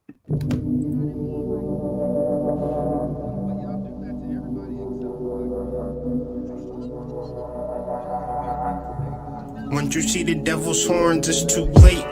Once you see the devil's horns, it's too late.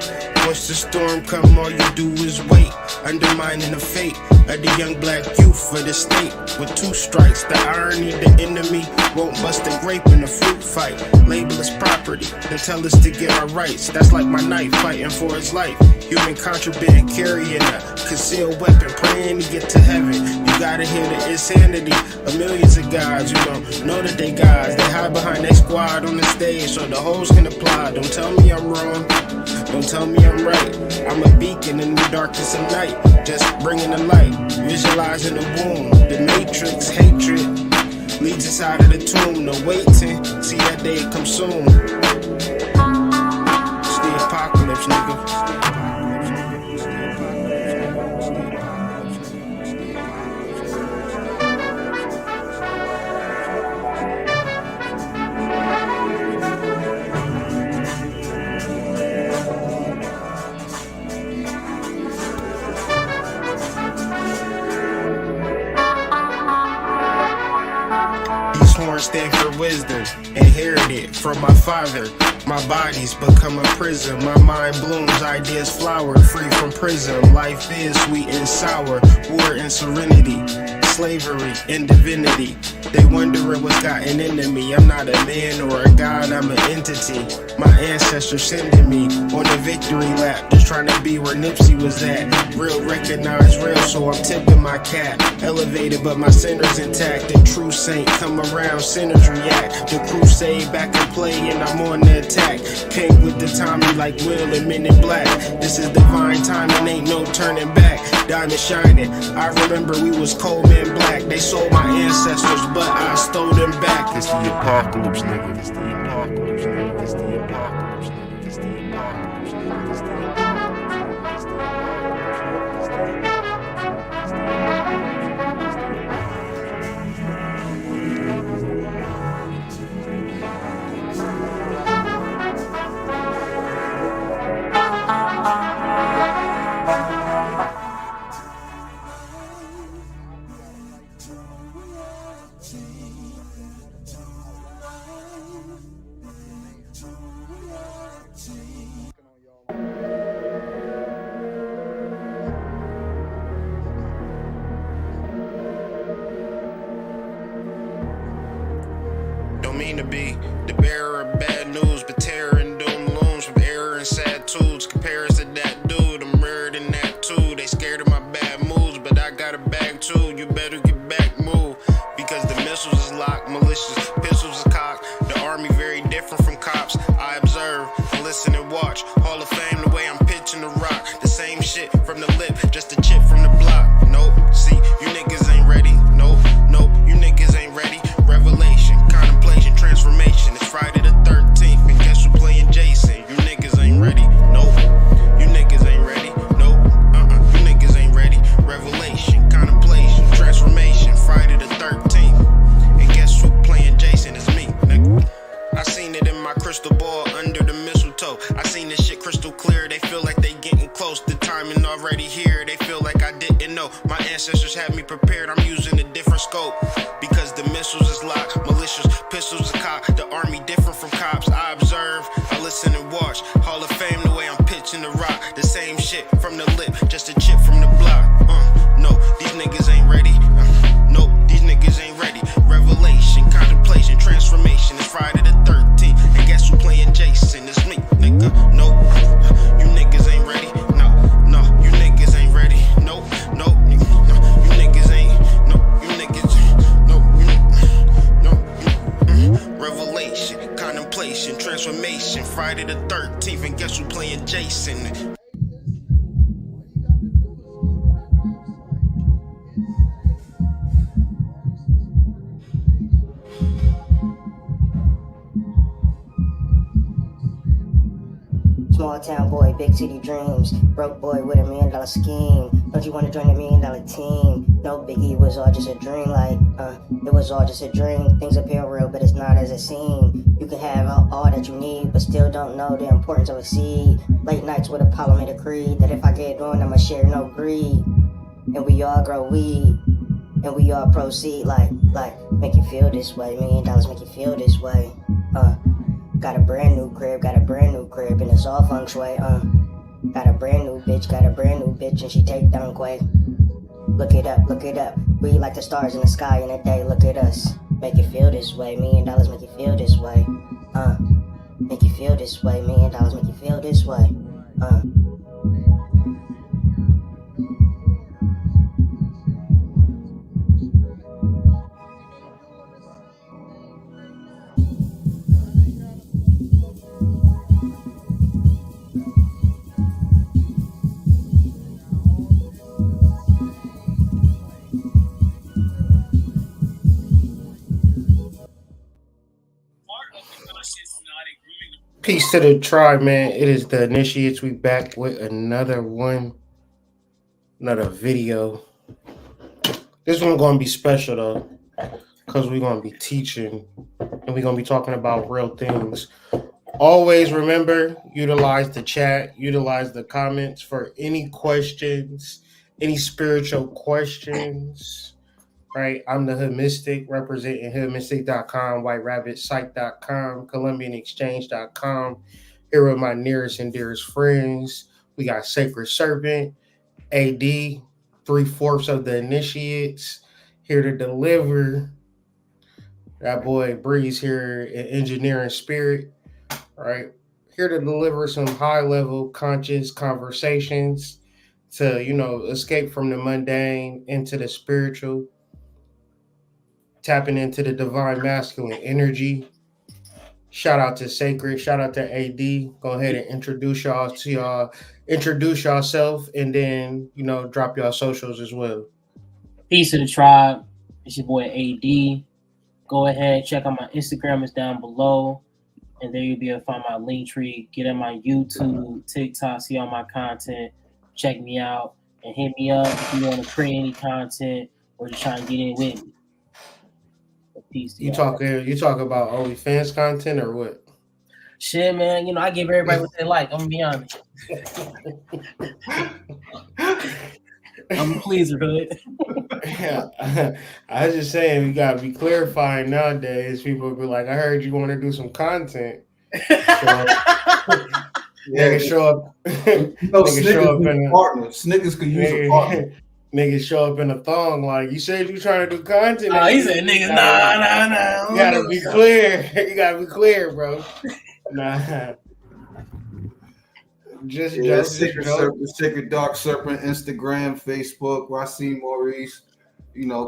Once the storm come, all you do is wait, undermining the fate of the young black youth for the state. With 2 strikes, the irony, the enemy won't bust a grape in a fruit fight. Label us property, then tell us to get our rights. That's like my knife fighting for his life. Human contraband, carrying a concealed weapon, praying to get to heaven. You gotta hear the insanity of millions of guys who don't know that they guys. They hide behind their squad on the stage so the hoes can apply. Don't tell me I'm wrong, don't tell me I'm right. I'm a beacon in the darkness of night, just bringing the light, visualizing the womb. The matrix, hatred, leads us out of the tomb. No waiting, see that day come soon. It's the apocalypse, nigga. Horns stand for wisdom, inherited from my father. My body's become a prison, my mind blooms, ideas flower, free from prison. Life is sweet and sour, war and serenity, slavery and divinity. They wondering what's gotten into me. I'm not a man or a god, I'm an entity. My ancestors sending me on a victory lap, just trying to be where Nipsey was at. Real recognize real, so I'm tipping my cap. Elevated, but my center's intact. The true saint come around, sinners react. The crusade back in play, and I'm on the attack. Came with the Tommy like Will and Men in Black. This is divine timing, ain't no turning back. Diamond shining, I remember we was cold men black. They sold my ancestors, but I stole them back. It's the apocalypse, nigga. It's the apocalypse, nigga. It's the apocalypse, nigga. It's the apocalypse, nigga. It's the apocalypse, don't mean to be the bearer of bad news, but terror and doom looms from error and sad tools. Comparison to that dude, I'm rarer than that too. They scared of my bad moves, but I got a bag too. You better get back, move, because the missiles is locked, malicious pistols is cocked. The army very different from cops. I observe, listen and watch. Hall of Fame, the way I'm pitching the rock. The same shit from the lip, just a chip from the block. Nope, see, you niggas ain't ready. Nope, nope, you niggas ain't ready. Revelation, contemplation, transformation. It's Friday the 13th, and guess who playing Jason? You niggas ain't ready. Nope, you niggas ain't ready. Nope, you niggas ain't ready. Revelation, contemplation, transformation. Friday the 13th, and guess who playing Jason? It's me, nigga. I seen it in my crystal ball under the mistletoe. I seen this shit crystal clear. They feel like they getting close. The timing already here. They feel like I didn't know. My ancestors had me prepared. I'm using a different scope because the missiles is locked. Malicious pistols are cocked. The army different from cops. I observe, I listen and watch. Hall of Fame, the way I'm pitching the rock. The same shit from the lip, just a chip from the block. No, these niggas ain't ready. Nope, these niggas ain't ready. Revelation, contemplation, transformation. It's Friday the 13th, and guess who playing Jason? It's me, nigga. Nope, you niggas ain't ready. No, you niggas ain't ready. Nope, you niggas ain't. You niggas. Revelation, contemplation, transformation. Friday the 13th, and guess who playing Jason? town boy, big city dreams. Broke boy with $1 million scheme. Don't you wanna join the $1 million team? No biggie, it was all just a dream. Like, it was all just a dream. Things appear real, but it's not as it seems. You can have all that you need, but still don't know the importance of a seed. Late nights with Apollo made a creed that if I get on, I'ma share no greed. And we all grow weed. And we all proceed like, make you feel this way. $1 million make you feel this way. Got a brand new crib, and it's all feng shui. Got a brand new bitch, and she take down Quay. Look it up. We like the stars in the sky in the day. Look at us, make you feel this way. $1 million make you feel this way. Make you feel this way. $1 million make you feel this way. Peace to the tribe, man. It is the Initiates. We back with another video. This one gonna be special though, because we're gonna be teaching and we're gonna be talking about real things. Always remember, utilize the chat, utilize the comments for any questions, any spiritual questions. Right, I'm the Hood Mystic, representing hoodmystic.com, whiterabbitsite.com, columbianexchange.com. Here with my nearest and dearest friends. We got Sacred Serpent, AD, 3/4 of the Initiates, here to deliver. That boy Breeze here in Engineering Spirit, right? Here to deliver some high-level conscious conversations to, escape from the mundane into the spiritual, tapping into the divine masculine energy. Shout out to Sacred. Shout out to AD. Go ahead and introduce yourself, and then drop y'all socials as well. Peace to the tribe. It's your boy AD. Go ahead, check out my Instagram. It's down below, and there you'll be able to find my link tree. Get on my YouTube, TikTok, see all my content. Check me out and hit me up if you want to create any content or just try and get in with me. Peace to you talk about OnlyFans content or what? Shit, man. I give everybody what they like. I'm gonna be honest. I'm a pleaser, Hood. Yeah, I was just saying we gotta be clarifying nowadays. People will be like, "I heard you want to do some content." Niggas show up. Niggas show up in a partner. Niggas could use a partner. Niggas show up in a thong like, you said you trying to do content. He said, niggas, nah. You gotta be clear. You gotta be clear, bro. Nah. Just Sacred Dark Serpent, Instagram, Facebook, Racine Maurice.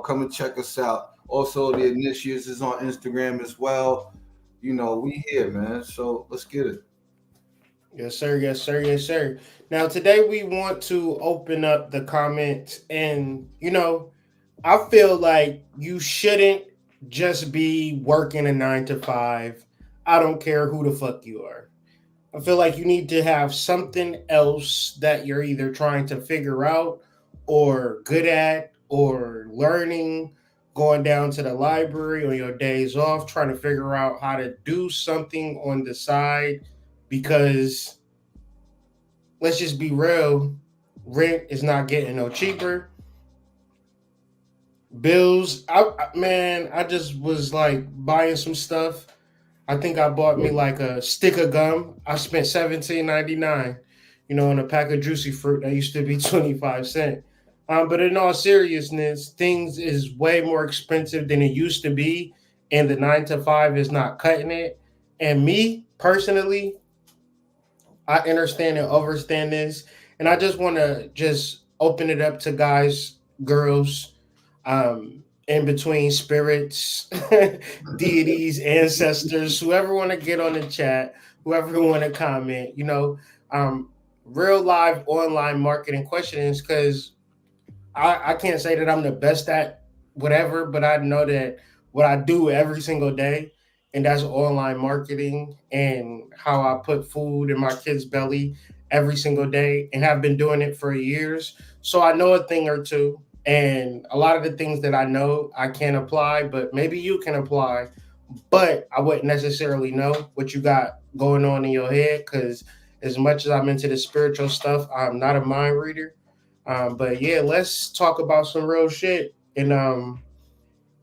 Come and check us out. Also, the Initiates is on Instagram as well. We here, man. So let's get it. Yes, sir. Now, today we want to open up the comments, and I feel like you shouldn't just be working a 9 to 5. I don't care who the fuck you are. I feel like you need to have something else that you're either trying to figure out or good at or learning, going down to the library on your days off, trying to figure out how to do something on the side, because let's just be real, rent is not getting no cheaper. Bills, I just was like buying some stuff. I think I bought me like a stick of gum. I spent $17.99, on a pack of Juicy Fruit that used to be 25 cents. But in all seriousness, things is way more expensive than it used to be, and the 9 to 5 is not cutting it. And me personally, I understand and understand this, and I just want to just open it up to guys, girls, in between, spirits, deities, ancestors, whoever want to get on the chat, whoever want to comment, real live online marketing questions, because I can't say that I'm the best at whatever, but I know that what I do every single day and that's online marketing and how I put food in my kids' belly every single day and have been doing it for years. So I know a thing or two. And a lot of the things that I know I can apply, but maybe you can apply, but I wouldn't necessarily know what you got going on in your head because as much as I'm into the spiritual stuff, I'm not a mind reader. But yeah, let's talk about some real shit and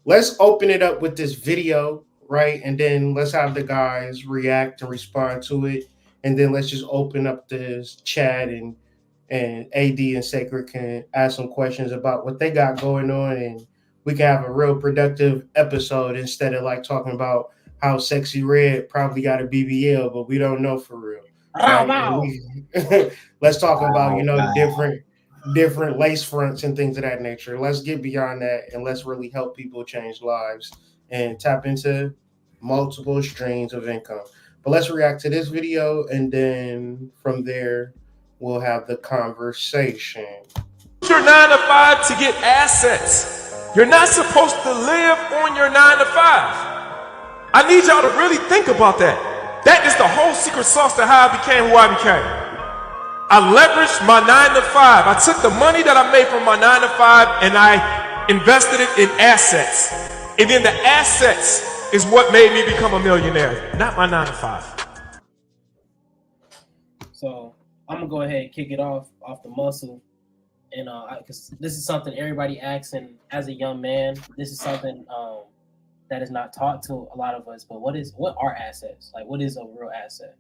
let's open it up with this video, right? And then let's have the guys react and respond to it, and then let's just open up this chat and AD and Sacred can ask some questions about what they got going on, and we can have a real productive episode instead of like talking about how Sexy Red probably got a BBL, but we don't know for real. Right? Let's talk about different lace fronts and things of that nature. Let's get beyond that and let's really help people change lives and tap into multiple streams of income. But let's react to this video and then from there we'll have the conversation. Your 9 to 5 to get assets. You're not supposed to live on your 9 to 5. I need y'all to really think about that. That is the whole secret sauce to how I became who I became. I leveraged my 9 to 5. I took the money that I made from my 9 to 5 and I invested it in assets. And then the assets is what made me become a millionaire, not my 9 to 5. So I'm gonna go ahead and kick it off the muscle, and because this is something everybody asks, and as a young man, this is something that is not taught to a lot of us. But what are assets? Like, what is a real asset?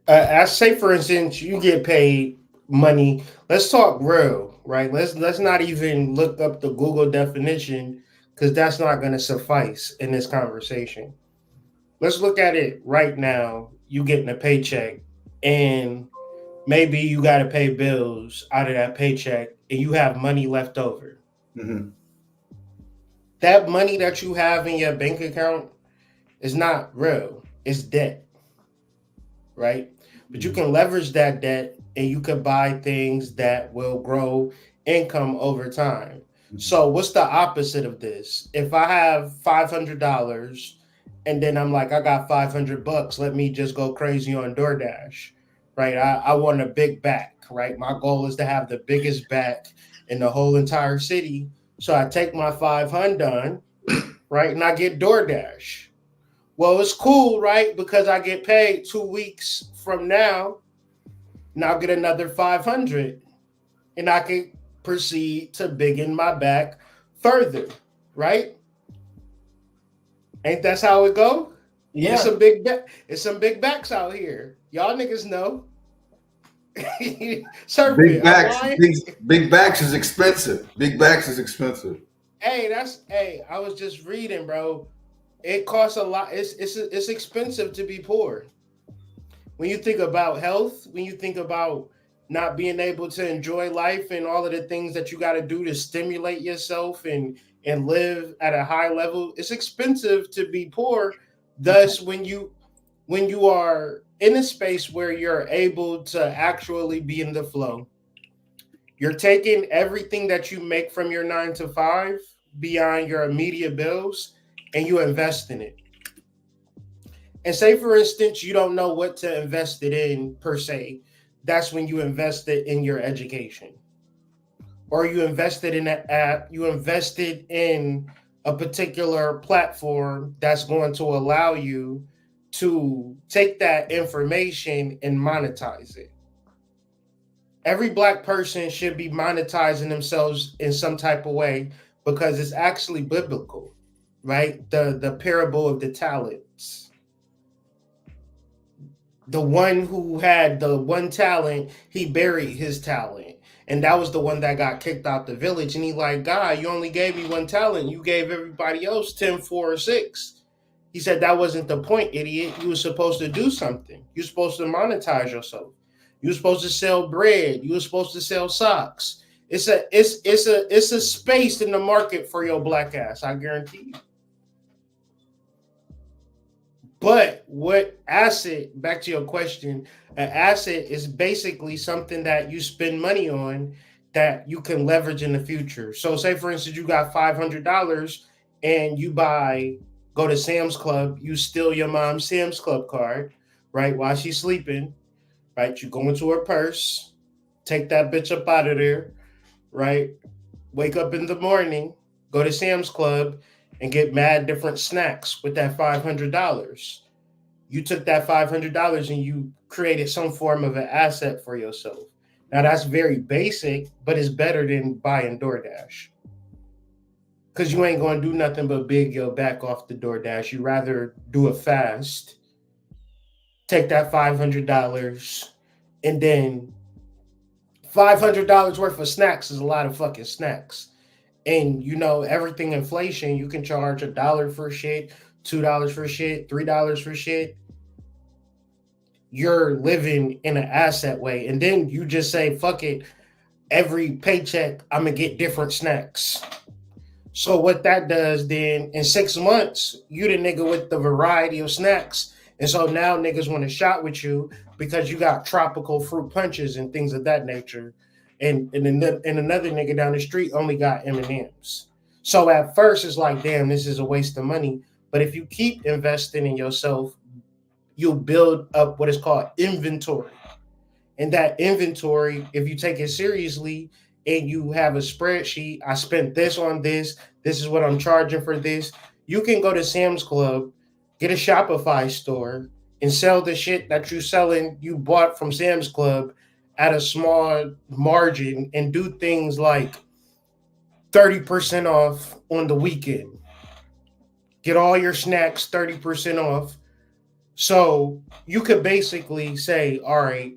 I say, for instance, you get paid money. Let's talk real, right? Let's not even look up the Google definition because that's not going to suffice in this conversation. Let's look at it right now. You getting a paycheck, and maybe you got to pay bills out of that paycheck, and you have money left over. Mm-hmm. That money that you have in your bank account is not real. It's debt, right? But you can leverage that debt and you can buy things that will grow income over time. So what's the opposite of this? If I have $500 and then I'm like, I got $500, let me just go crazy on DoorDash, right? I want a big back, right? My goal is to have the biggest back in the whole entire city. So I take my 500, right? And I get DoorDash. Well, it's cool, right? Because I get paid 2 weeks from now, and I'll get another 500, and I can proceed to biggin my back further, right? Ain't that's how it go? Yeah, It's some big backs out here. Y'all niggas know. Big backs is expensive. Big backs is expensive. Hey, I was just reading, bro. It costs a lot. It's expensive to be poor. When you think about health, when you think about not being able to enjoy life and all of the things that you got to do to stimulate yourself and live at a high level, it's expensive to be poor. Thus, when you are in a space where you're able to actually be in the flow, you're taking everything that you make from your 9 to 5 beyond your immediate bills and you invest in it. And say, for instance, you don't know what to invest it in per se. That's when you invest it in your education. Or you invested in an app, you invested in a particular platform that's going to allow you to take that information and monetize it. Every Black person should be monetizing themselves in some type of way because it's actually biblical, right? The parable of the talents. The one who had the one talent, he buried his talent. And that was the one that got kicked out the village. And he like, God, you only gave me one talent. You gave everybody else 10, 4, or 6. He said, that wasn't the point, idiot. You were supposed to do something. You're supposed to monetize yourself. You're supposed to sell bread. You were supposed to sell socks. It's a space in the market for your Black ass, I guarantee you. But what asset, back to your question, an asset is basically something that you spend money on that you can leverage in the future. So say, for instance, you got $500 and you go to Sam's Club, you steal your mom's Sam's Club card, right, while she's sleeping, right? You go into her purse, take that bitch up out of there, right? Wake up in the morning, go to Sam's Club, and get mad different snacks with that $500. You took that $500 and you created some form of an asset for yourself. Now that's very basic, but it's better than buying DoorDash. Because you ain't going to do nothing but big your back off the DoorDash. You rather do it fast, take that $500, and then $500 worth of snacks is a lot of fucking snacks. And you know, everything inflation, you can charge $1 for shit, $2 for shit, $3 for shit. You're living in an asset way. And then you just say, fuck it, every paycheck, I'm going to get different snacks. So what that does then, in 6 months, you the nigga with the variety of snacks. And so now niggas want to shop with you because you got tropical fruit punches and things of that nature. And another nigga down the street only got M&Ms. So at first it's like, damn, this is a waste of money. But if you keep investing in yourself, you'll build up what is called inventory. And that inventory, if you take it seriously and you have a spreadsheet, I spent this on this is what I'm charging for this. You can go to Sam's Club, get a Shopify store, and sell the shit that you bought from Sam's Club at a small margin and do things like 30% off on the weekend. Get all your snacks 30% off. So you could basically say, all right,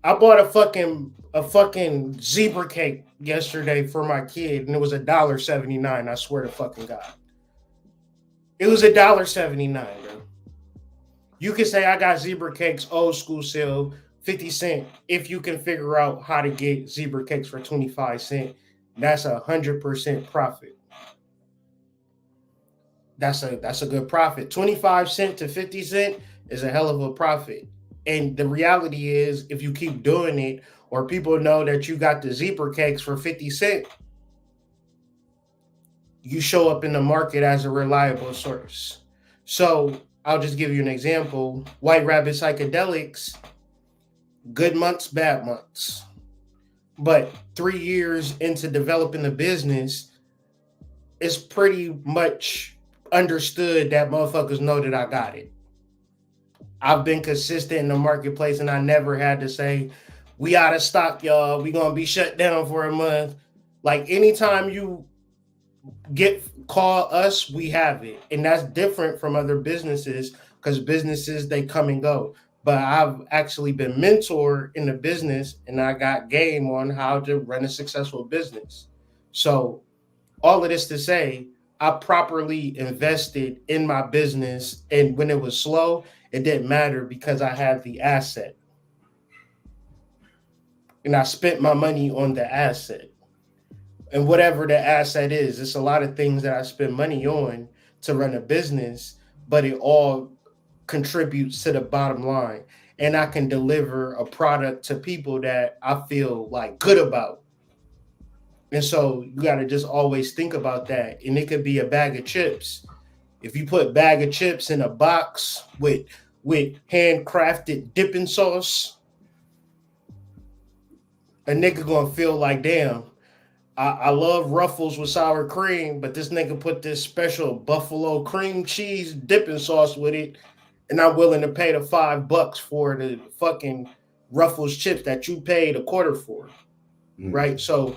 I bought a fucking zebra cake yesterday for my kid, and it was $1.79. I swear to fucking God. It was $1.79, bro. You could say I got zebra cakes, old school sale, 50 cents. If you can figure out how to get zebra cakes for 25 cents, that's 100% profit. That's a good profit. 25 cents to 50 cents is a hell of a profit. And the reality is, if you keep doing it, or people know that you got the zebra cakes for 50 cents, you show up in the market as a reliable source. So I'll just give you an example. White Rabbit Psychedelics, good months, bad months. But 3 years into developing the business, it's pretty much understood that motherfuckers know that I got it. I've been consistent in the marketplace, and I never had to say, we out of stock, y'all. We gonna be shut down for a month. Like, anytime you call us, we have it. And that's different from other businesses, because businesses, they come and go. But I've actually been mentored in the business, and I got game on how to run a successful business. So all of this to say, I properly invested in my business, and when it was slow, it didn't matter because I had the asset. And I spent my money on the asset. And whatever the asset is, it's a lot of things that I spend money on to run a business, but it all contributes to the bottom line. And I can deliver a product to people that I feel like good about. And so you got to just always think about that. And it could be a bag of chips. If you put a bag of chips in a box with handcrafted dipping sauce, a nigga gonna feel like, damn, I love Ruffles with sour cream, but this nigga put this special buffalo cream cheese dipping sauce with it, and I'm willing to pay the $5 for the fucking Ruffles chips that you paid $0.25 for, right? So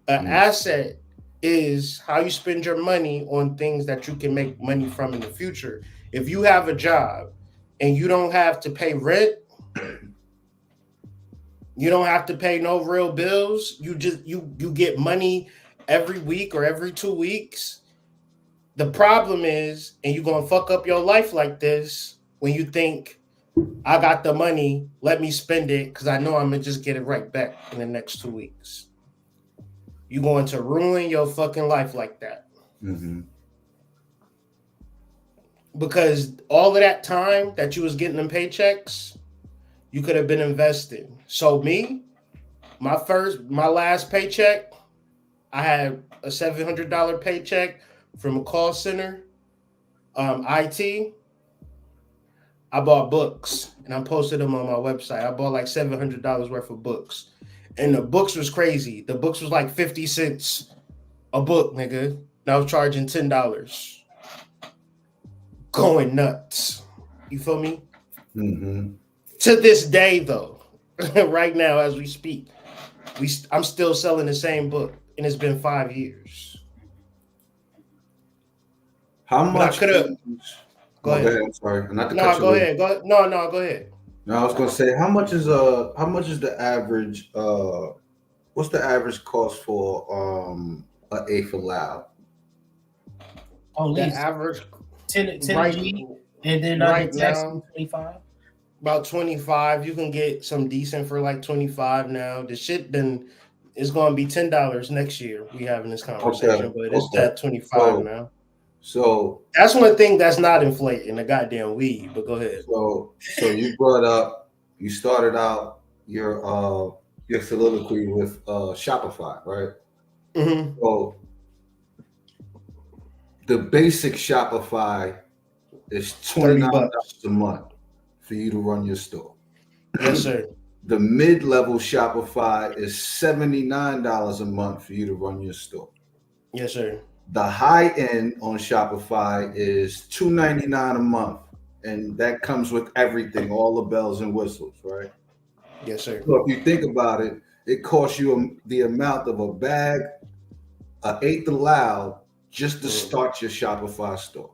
an asset is how you spend your money on things that you can make money from in the future. If you have a job and you don't have to pay rent, you don't have to pay no real bills, you get money every week or every 2 weeks. The problem is, and you're going to fuck up your life like this when you think, I got the money, let me spend it because I know I'm going to just get it right back in the next 2 weeks. You're going to ruin your fucking life like that. Mm-hmm. Because all of that time that you was getting them paychecks, you could have been investing. So me, my last paycheck, I had a $700 paycheck. from a call center, IT. I bought books and I posted them on my website. I bought like $700 worth of books, and the books was crazy. The books was like 50 cents a book, nigga. And I was charging $10. Going nuts. You feel me? Mm-hmm. To this day, though, right now as we speak, I'm still selling the same book, and it's been 5 years. How much? Go ahead. I'm sorry. Not to No, cut you go off. ahead. No, go ahead. No, I was gonna say how much is the average what's the average cost for an eighth of loud? Oh, The least average 10 right, G, and then right the tax now, 25. about 25. You can get some decent for like 25 now. The shit then is going to be $10 next year. We having this conversation, but it's at 25 now. So that's one thing that's not inflating, the goddamn weed. But go ahead. So you brought up, you started out your soliloquy with Shopify, right? Mm-hmm. So the basic Shopify is $29 a month for you to run your store. Yes, sir. The mid-level Shopify is $79 a month for you to run your store. Yes, sir. The high end on Shopify is $299 a month, and that comes with everything, all the bells and whistles, right? Yes, sir. So if you think about it, it costs you the amount of a bag, an eighth of loud, just to start your Shopify store.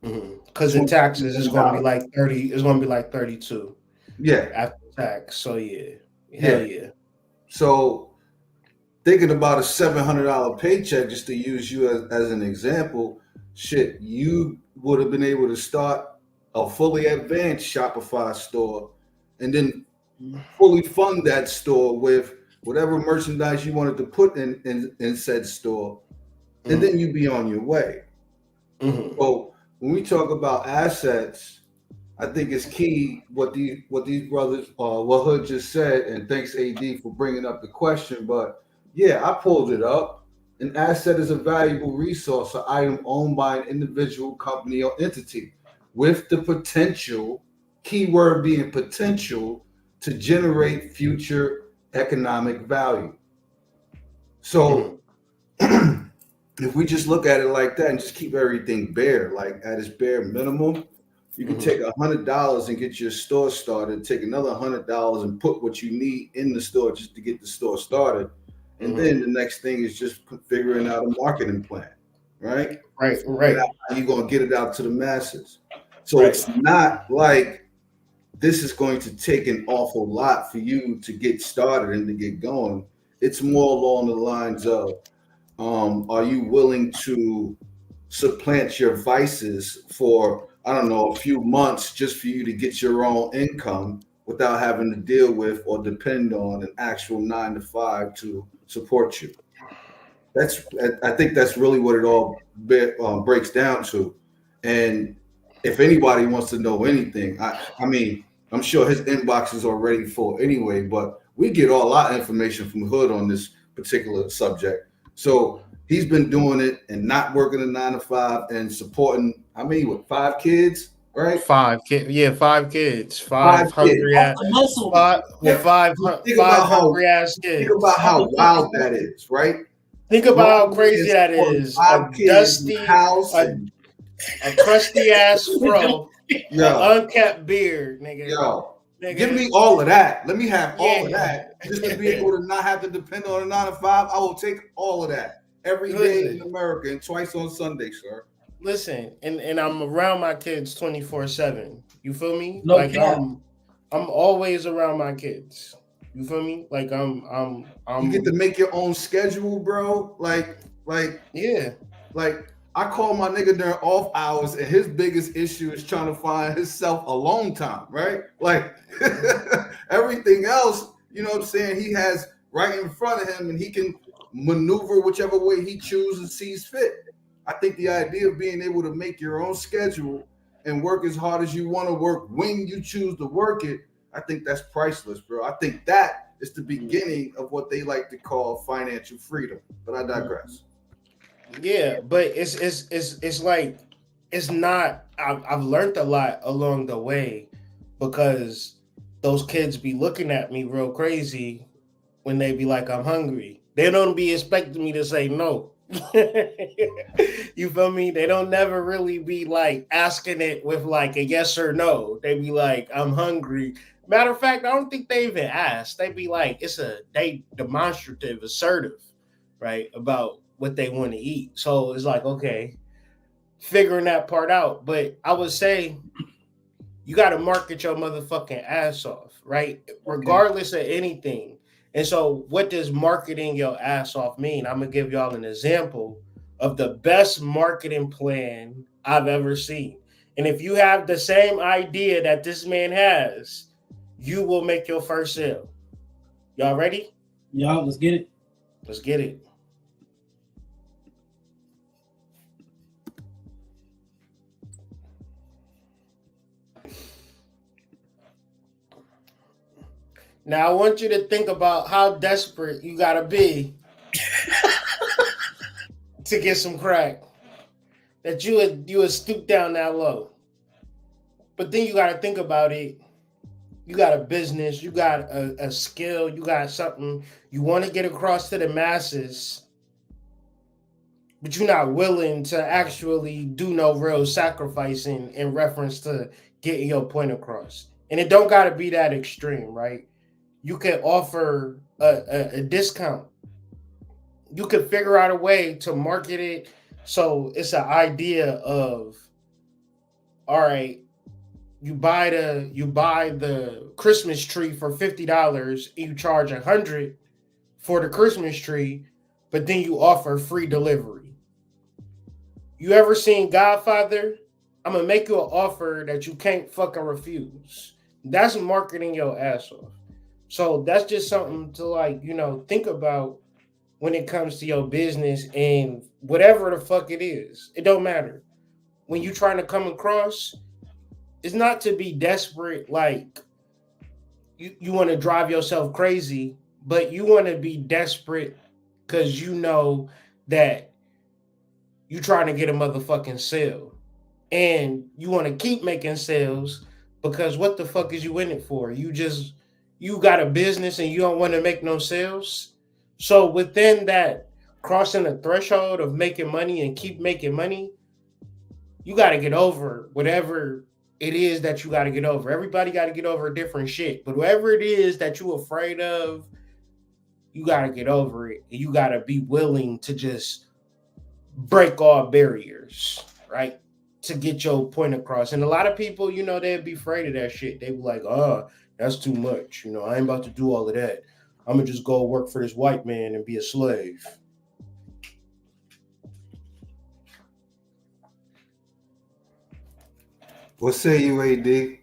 Because in taxes, it's going to be like 30. It's going to be like 32. Yeah, after tax. So yeah, hell yeah. So thinking about a $700 paycheck, just to use you as an example, shit, you would have been able to start a fully advanced Shopify store and then fully fund that store with whatever merchandise you wanted to put in said store, and then you'd be on your way. So when we talk about assets, I think it's key what these brothers, what Hood just said, and thanks AD for bringing up the question. But yeah, I pulled it up. An asset is a valuable resource, an item owned by an individual, company, or entity with the potential, keyword being potential, to generate future economic value. So if we just look at it like that and just keep everything bare, like at its bare minimum, you can take $100 and get your store started, take another $100 and put what you need in the store just to get the store started. And then the next thing is just figuring out a marketing plan, right? Right. How you're going to get it out to the masses. So it's not like this is going to take an awful lot for you to get started and to get going. It's more along the lines of, are you willing to supplant your vices for, I don't know, a few months just for you to get your own income without having to deal with or depend on an actual 9-to-5 to support you? I think that's really what it all breaks down to. And if anybody wants to know anything, I mean, I'm sure his inbox is already full anyway, but we get all our information from Hood on this particular subject. So he's been doing it and not working a 9-to-5 and supporting, 5 kids, right? 5 kids. Yeah, 5 kids. 5 hungry ass. Five hungry ass kids. Think about how wild that is, right? Think about how crazy that is. A dusty house, a crusty ass fro, unkept beard, nigga. Yo, give me all of that. Let me have all of that just to be able to not have to depend on a 9-to-5. I will take all of that every day in America and twice on Sunday, sir. Listen, and I'm around my kids 24/7. You feel me? No like cap. I'm always around my kids. You feel me? Like I'm you get to make your own schedule, bro. Like yeah. Like I call my nigga during off hours, and his biggest issue is trying to find himself alone time, right? Like everything else, you know what I'm saying, he has right in front of him, and he can maneuver whichever way he chooses and sees fit. I think the idea of being able to make your own schedule and work as hard as you want to work when you choose to work it, I think that's priceless, bro. I think that is the beginning of what they like to call financial freedom. But I digress. Yeah, but it's like it's not. I've learned a lot along the way because those kids be looking at me real crazy when they be like, I'm hungry. They don't be expecting me to say no. You feel me? They don't never really be like asking it with like a yes or no. They be like, I'm hungry. Matter of fact, I don't think they even ask. They be like, they demonstrative, assertive, right? About what they want to eat. So it's like, okay, figuring that part out. But I would say you got to market your motherfucking ass off, right? Okay. Regardless of anything. And so, what does marketing your ass off mean? I'm gonna give y'all an example of the best marketing plan I've ever seen. And if you have the same idea that this man has, you will make your first sale. Y'all ready? Y'all, let's get it. Let's get it. Now I want you to think about how desperate you gotta be to get some crack. That you would stoop down that low. But then you gotta think about it. You got a business, you got a skill, you got something you want to get across to the masses, but you're not willing to actually do no real sacrificing in reference to getting your point across. And it don't gotta be that extreme, right? You can offer a discount. You could figure out a way to market it so it's an idea of, all right, you buy the Christmas tree for $50, you charge $100 for the Christmas tree, but then you offer free delivery. You ever seen Godfather? I'm gonna make you an offer that you can't fucking refuse. That's marketing your ass off. So that's just something to like, think about when it comes to your business and whatever the fuck it is. It don't matter. When you trying to come across, it's not to be desperate, like you want to drive yourself crazy, but you want to be desperate because you know that you trying to get a motherfucking sale. And you want to keep making sales because what the fuck is you in it for? You got a business and you don't want to make no sales. So within that crossing the threshold of making money and keep making money, you got to get over whatever it is that you got to get over. Everybody got to get over different shit, but whatever it is that you're afraid of, you got to get over it. And you got to be willing to just break all barriers, right? To get your point across. And a lot of people, they'd be afraid of that shit. They be like, oh, that's too much. I ain't about to do all of that. I'm going to just go work for this white man and be a slave. What say you, AD?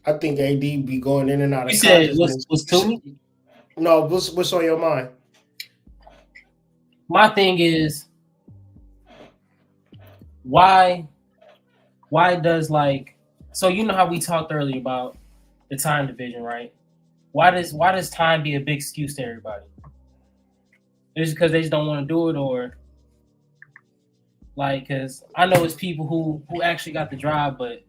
I think AD be going in and out of You said consciousness. what's to me? No, what's on your mind? My thing is, why does so you know how we talked earlier about the time division, right? Why does time be a big excuse to everybody? Is it because they just don't want to do it, or because I know it's people who actually got the drive, but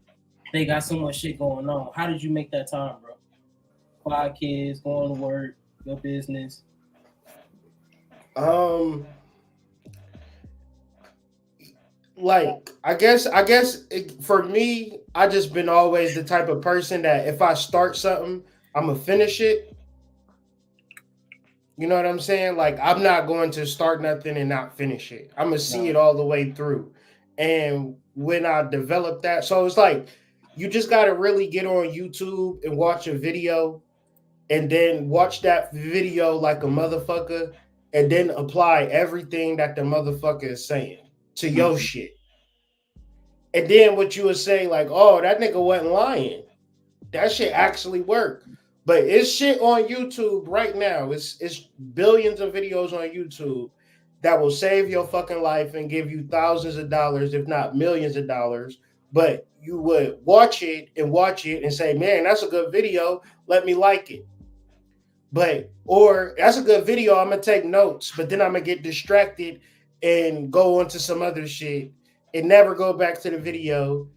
they got so much shit going on. How did you make that time, bro? 5 kids, going to work, your business. I guess for me, I just been always the type of person that if I start something, I'm gonna finish it. You know what I'm saying? Like, I'm not going to start nothing and not finish it. I'm gonna see it all the way through. And when I develop that, so it's like you just gotta really get on YouTube and watch a video, and then watch that video like a motherfucker, and then apply everything that the motherfucker is saying to your shit. And then what you would say, like, oh, that nigga wasn't lying. That shit actually worked. But it's shit on YouTube right now. It's billions of videos on YouTube that will save your fucking life and give you thousands of dollars, if not millions of dollars. But you would watch it and say, man, that's a good video. Let me like it. But or that's a good video. I'm gonna take notes, but then I'm gonna get distracted and go into some other shit and never go back to the video.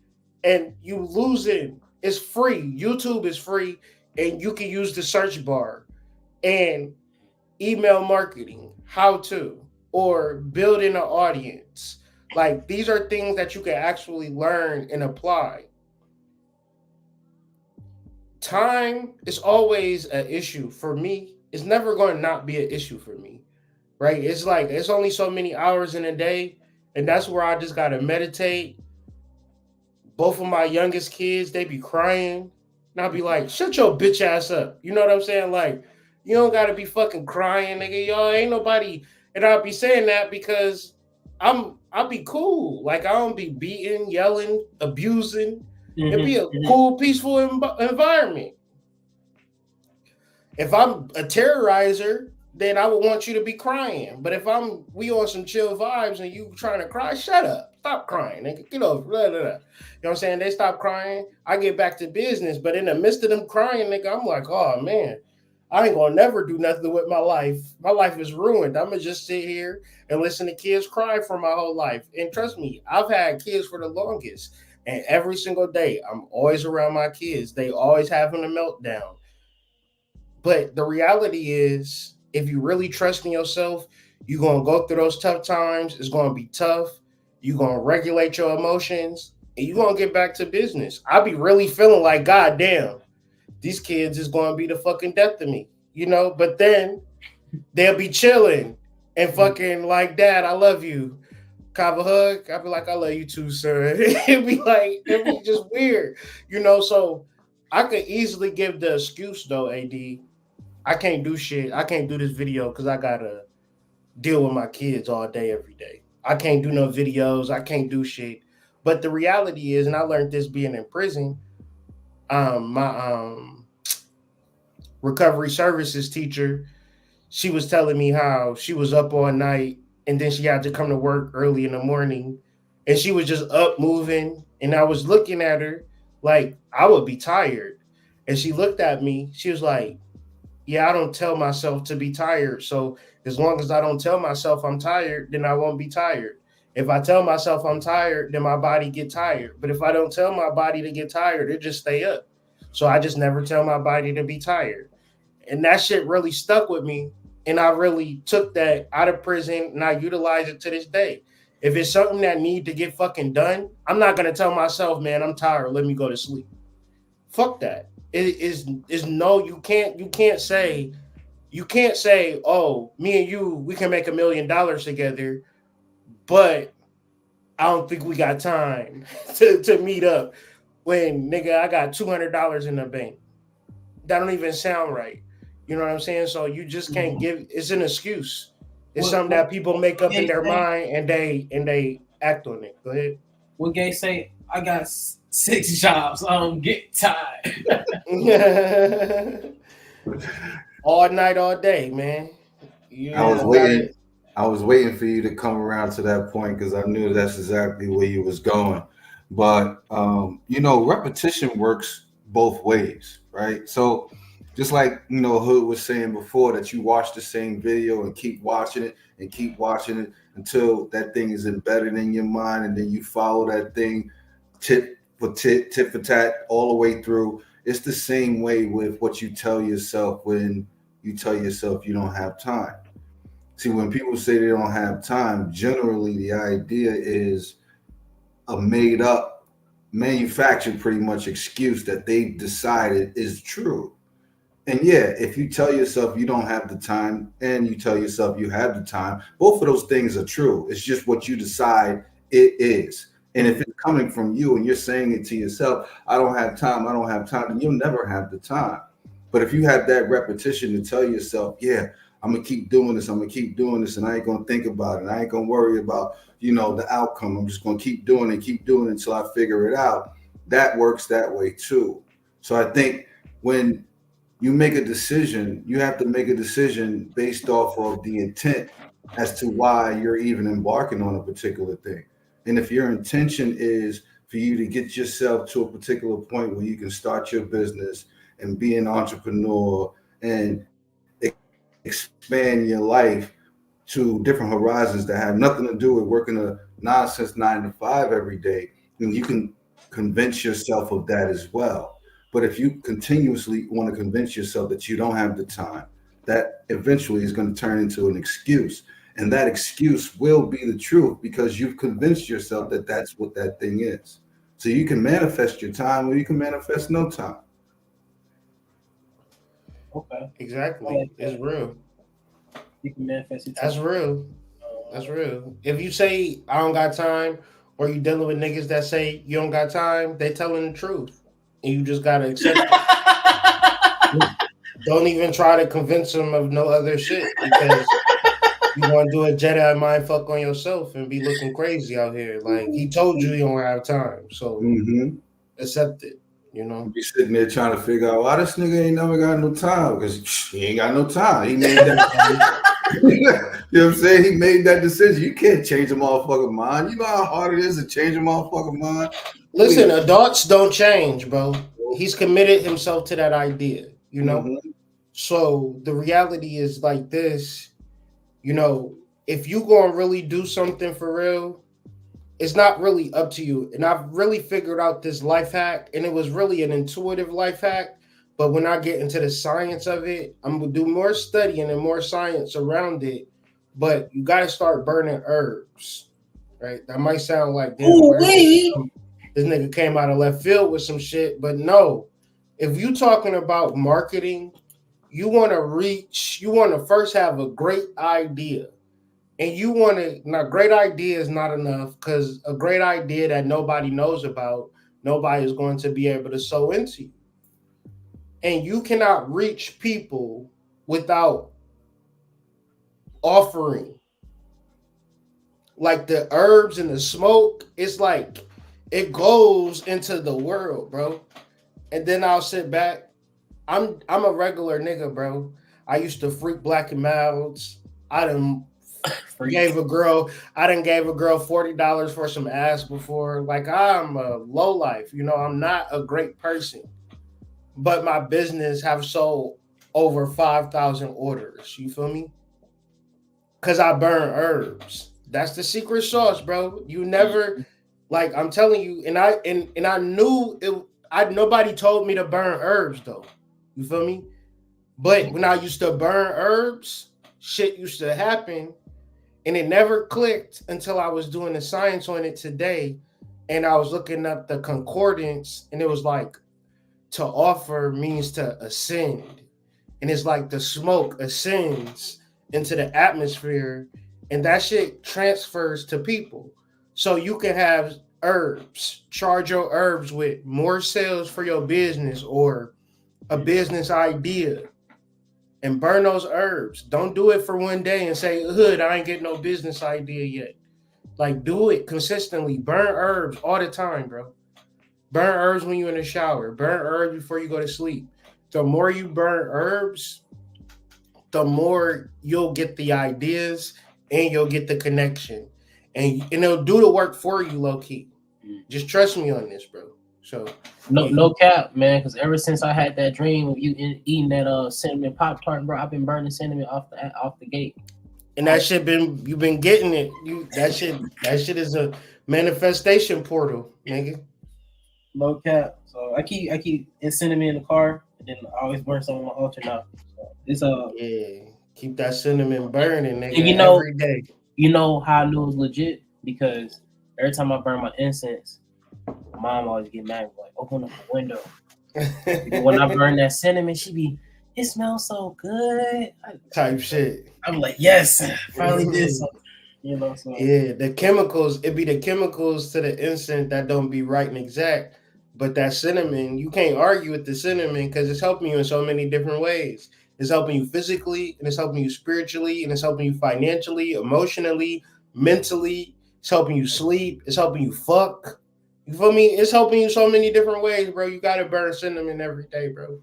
And you lose it. It's free. YouTube is free, and you can use the search bar and email marketing, how to, or building an audience. Like these are things that you can actually learn and apply. Time is always an issue for me. It's never going to not be an issue for me, right? It's like it's only so many hours in a day, and that's where I just got to meditate. Both of my youngest kids, they be crying, and I'll be like, "Shut your bitch ass up." You know what I'm saying? Like, you don't got to be fucking crying, nigga. Y'all ain't nobody, and I'll be saying that because I'll be cool. Like I don't be beating, yelling, abusing. It'd be a cool, peaceful environment. If I'm a terrorizer, then I would want you to be crying. But if we on some chill vibes and you trying to cry, shut up. Stop crying, nigga. Get over. Blah, blah, blah. You know what I'm saying? They stop crying. I get back to business. But in the midst of them crying, nigga, I'm like, oh man, I ain't gonna never do nothing with my life. My life is ruined. I'm gonna just sit here and listen to kids cry for my whole life. And trust me, I've had kids for the longest. And every single day, I'm always around my kids. They always having a meltdown. But the reality is, if you really trust in yourself, you're going to go through those tough times. It's going to be tough. You're going to regulate your emotions, and you're going to get back to business. I be really feeling like, God damn, these kids is going to be the fucking death of me, you know? But then they'll be chilling and fucking like, Dad, I love you. Have a hug. I'll be like, I love you too, sir. It'd be just weird, you know? So I could easily give the excuse though, AD. I can't do shit. I can't do this video because I gotta deal with my kids all day, every day. I can't do no videos. I can't do shit. But the reality is, and I learned this being in prison, my recovery services teacher, she was telling me how she was up all night and then she had to come to work early in the morning and she was just up moving. And I was looking at her like I would be tired. And she looked at me. She was like, yeah, I don't tell myself to be tired. So as long as I don't tell myself I'm tired, then I won't be tired. If I tell myself I'm tired, then my body get tired. But if I don't tell my body to get tired, it just stay up. So I just never tell my body to be tired. And that shit really stuck with me. And I really took that out of prison and I utilize it to this day. If it's something that need to get fucking done, I'm not gonna tell myself, man, I'm tired. Let me go to sleep. Fuck that. It is no, you can't say, oh, me and you, we can make $1 million together, but I don't think we got time to meet up when nigga I got $200 in the bank. That don't even sound right. You know what I'm saying? So you just can't give. It's an excuse. It's something that people make up in their mind and they act on it. Go ahead. When Gay say, I got 6 jobs, I don't get tired. All night, all day, man. I was waiting for you to come around to that point because I knew that's exactly where you was going. But repetition works both ways, right? So just like Hood was saying before, that you watch the same video and keep watching it until that thing is embedded in your mind, and then you follow that thing tit for tat all the way through. It's the same way with what you tell yourself when you tell yourself you don't have time. See, when people say they don't have time, generally the idea is a made up, manufactured pretty much excuse that they've decided is true. And yeah, if you tell yourself you don't have the time and you tell yourself you have the time, both of those things are true. It's just what you decide it is. And if it's coming from you and you're saying it to yourself, I don't have time, then you'll never have the time. But if you have that repetition to tell yourself, yeah, I'm going to keep doing this, and I ain't going to think about it. I ain't going to worry about, the outcome. I'm just going to keep doing it until I figure it out. That works that way too. So I think when you make a decision, you have to make a decision based off of the intent as to why you're even embarking on a particular thing. And if your intention is for you to get yourself to a particular point where you can start your business and be an entrepreneur and expand your life to different horizons that have nothing to do with working a nonsense 9 to 5 every day, then you can convince yourself of that as well. But if you continuously want to convince yourself that you don't have the time, that eventually is going to turn into an excuse. And that excuse will be the truth because you've convinced yourself that that's what that thing is. So you can manifest your time or you can manifest no time. Okay. Exactly. It's real. You can manifest it. That's real. That's real. If you say I don't got time, or you dealing with niggas that say you don't got time, they telling the truth, and you just gotta accept it. Don't even try to convince them of no other shit because you want to do a Jedi mind fuck on yourself and be looking crazy out here. Like he told you don't have time, so accept it. You know, be sitting there trying to figure out why this nigga ain't never got no time because he ain't got no time. He made that. You know what I'm saying? He made that decision. You can't change a motherfucking mind. You know how hard it is to change a motherfucking mind. Listen, adults don't change, bro. He's committed himself to that idea. You know, so the reality is like this. You know, if you gonna really do something for real, it's not really up to you. And I've really figured out this life hack, and it was really an intuitive life hack. But when I get into the science of it, I'm gonna do more studying and more science around it. But you gotta start burning herbs, right? That might sound like this nigga came out of left field with some shit, but no. If you talking about marketing, you want to first have a great idea. And you want to, now great idea is not enough because a great idea that nobody knows about, nobody is going to be able to sow into you. And you cannot reach people without offering. Like the herbs and the smoke, it's like it goes into the world, bro. And then I'll sit back. I'm a regular nigga, bro. I used to freak black and milds. I done gave a girl $40 for some ass before. Like I'm a low life, you know. I'm not a great person, but my business have sold over 5,000 orders. You feel me? Cause I burn herbs. That's the secret sauce, bro. You never, like I'm telling you, and I knew it. Nobody told me to burn herbs though. You feel me? But when I used to burn herbs, shit used to happen. And it never clicked until I was doing the science on it today. And I was looking up the concordance, and it was like to offer means to ascend. And it's like the smoke ascends into the atmosphere, and that shit transfers to people. So you can have herbs, charge your herbs with more sales for your business or a business idea, and burn those herbs. Don't do it for one day and say, hood, I ain't getting no business idea yet. Like, do it consistently. Burn herbs all the time, bro. Burn herbs when you're in the shower. Burn herbs before you go to sleep. The more you burn herbs, the more you'll get the ideas and you'll get the connection. And it'll do the work for you, low-key. Just trust me on this, bro. So no cap, man. Because ever since I had that dream of you eating that cinnamon Pop-Tart, bro, I've been burning cinnamon off the gate. And that shit you've been getting it. That shit is a manifestation portal, nigga. No cap. So I keep cinnamon in the car, and then I always burn some on my altar now. So it's yeah. Keep that cinnamon burning, nigga. And you know, every day. You know how I knew it was legit? Because every time I burn my incense, my mom always get mad, like, open up the window. When I burn that cinnamon, she be, it smells so good. Type shit. I'm like, yes, finally did something. You know, so. Yeah, the chemicals, it be the chemicals to the incense that don't be right and exact. But that cinnamon, you can't argue with the cinnamon because it's helping you in so many different ways. It's helping you physically, and it's helping you spiritually, and it's helping you financially, emotionally, mentally. It's helping you sleep. It's helping you fuck. You feel me? It's helping you so many different ways, bro. You got to burn cinnamon every day, bro.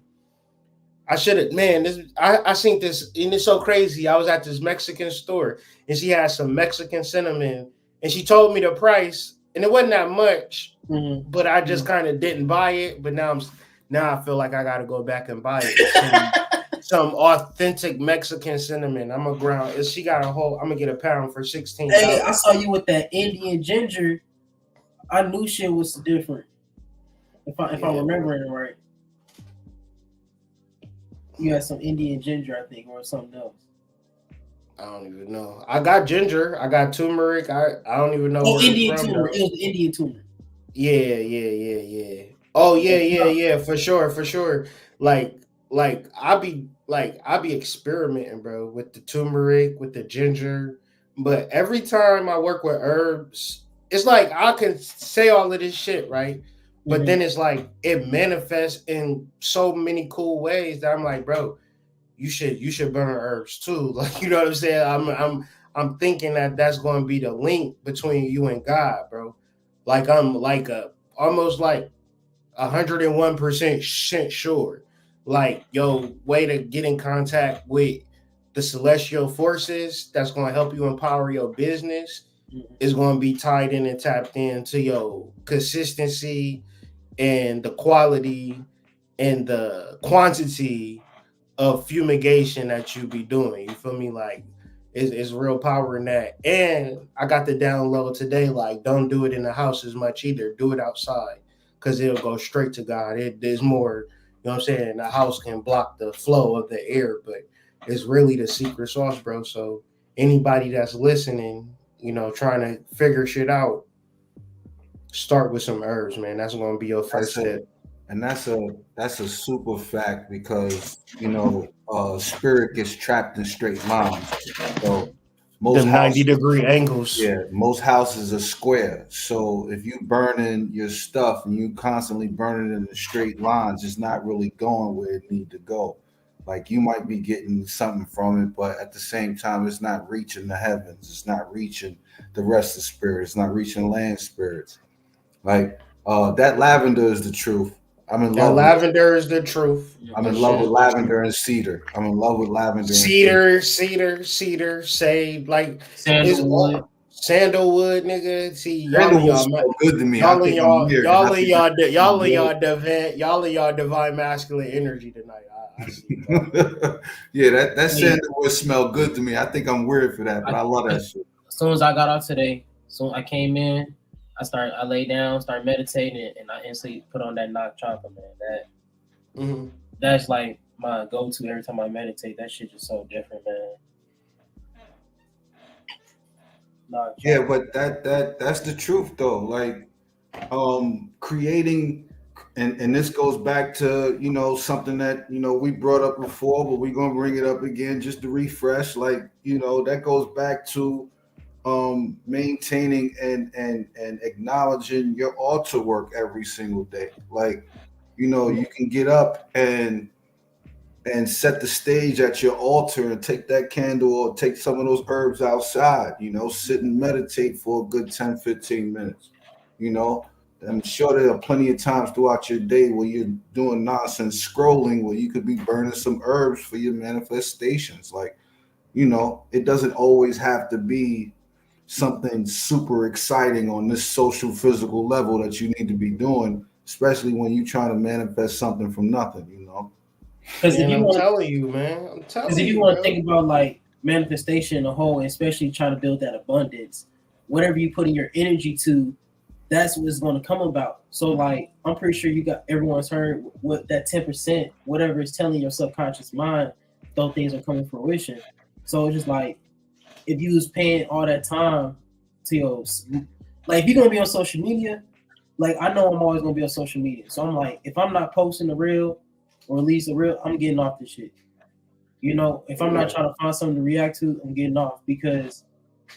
I should have, man, I seen this, and it's so crazy. I was at this Mexican store, and she had some Mexican cinnamon, and she told me the price, and it wasn't that much, but I just kind of didn't buy it. But now I feel like I got to go back and buy it. some authentic Mexican cinnamon. I'm gonna ground. She got a whole. I'm gonna get a pound for $16. Hey, I saw you with that Indian ginger. I knew shit was different. If I'm remembering it right, you had some Indian ginger, I think, or something else. I don't even know. I got ginger. I got turmeric. I don't even know. Oh, Indian turmeric. It was the Indian turmeric. Yeah. Oh yeah. For sure. Like I be experimenting, bro, with the turmeric, with the ginger. But every time I work with herbs, it's like I can say all of this shit, right? But then it's like it manifests in so many cool ways that I'm like, bro, you should burn herbs too. Like, you know what I'm saying? I'm thinking that that's going to be the link between you and God, bro. Like I'm like almost like 101% sure. Like, yo, way to get in contact with the celestial forces that's going to help you empower your business is going to be tied in and tapped into your consistency and the quality and the quantity of fumigation that you be doing. You feel me? Like, it's real power in that. And I got the download today, like, don't do it in the house as much either. Do it outside because it'll go straight to God. There's more, you know what I'm saying? The house can block the flow of the air, but it's really the secret sauce, bro. So anybody that's listening, you know, trying to figure shit out, start with some herbs, man. That's going to be your first step. And that's a super fact because, you know, spirit gets trapped in straight lines. So most 90-degree angles. Yeah, most houses are square. So if you burning your stuff and you constantly burning in the straight lines, it's not really going where it need to go. Like you might be getting something from it, but at the same time, it's not reaching the heavens. It's not reaching the rest of spirit. It's not reaching land spirits. Like that lavender is the truth. I'm in love. Lavender is the truth. I'm in love with lavender and cedar. I'm in love with lavender. Cedar, sage, like sandalwood. Sandalwood, nigga. See, y'all smell good to me. Y'all divine masculine energy tonight. I see. Yeah, that sandalwood smell good to me. I think I'm weird for that, but I love that shit. As soon as I got out today, I came in. I lay down, started meditating, and I instantly put on that Knock Chakra, man. That's like my go-to every time I meditate. That shit just so different, man. Yeah, but that's the truth though. Like creating and this goes back to, you know, something that, you know, we brought up before, but we're gonna bring it up again just to refresh. Like, you know, that goes back to maintaining and acknowledging your altar work every single day. Like, you know, you can get up and set the stage at your altar and take that candle or take some of those herbs outside, you know, sit and meditate for a good 10-15 minutes. You know, I'm sure there are plenty of times throughout your day where you're doing nonsense scrolling where you could be burning some herbs for your manifestations. Like, you know, it doesn't always have to be something super exciting on this social physical level that you need to be doing, especially when you're trying to manifest something from nothing, you know. Because if you want to think about like manifestation in a whole, especially trying to build that abundance, whatever you put in your energy to, that's what's going to come about. So like, I'm pretty sure everyone's heard what that 10%, whatever is telling your subconscious mind, those things are coming to fruition. So it's just like, if you was paying all that time to your, like, if you're gonna be on social media, like, I know I'm always gonna be on social media. So I'm like, if I'm not posting the reel or release the reel, I'm getting off this shit. You know, if I'm not trying to find something to react to, I'm getting off because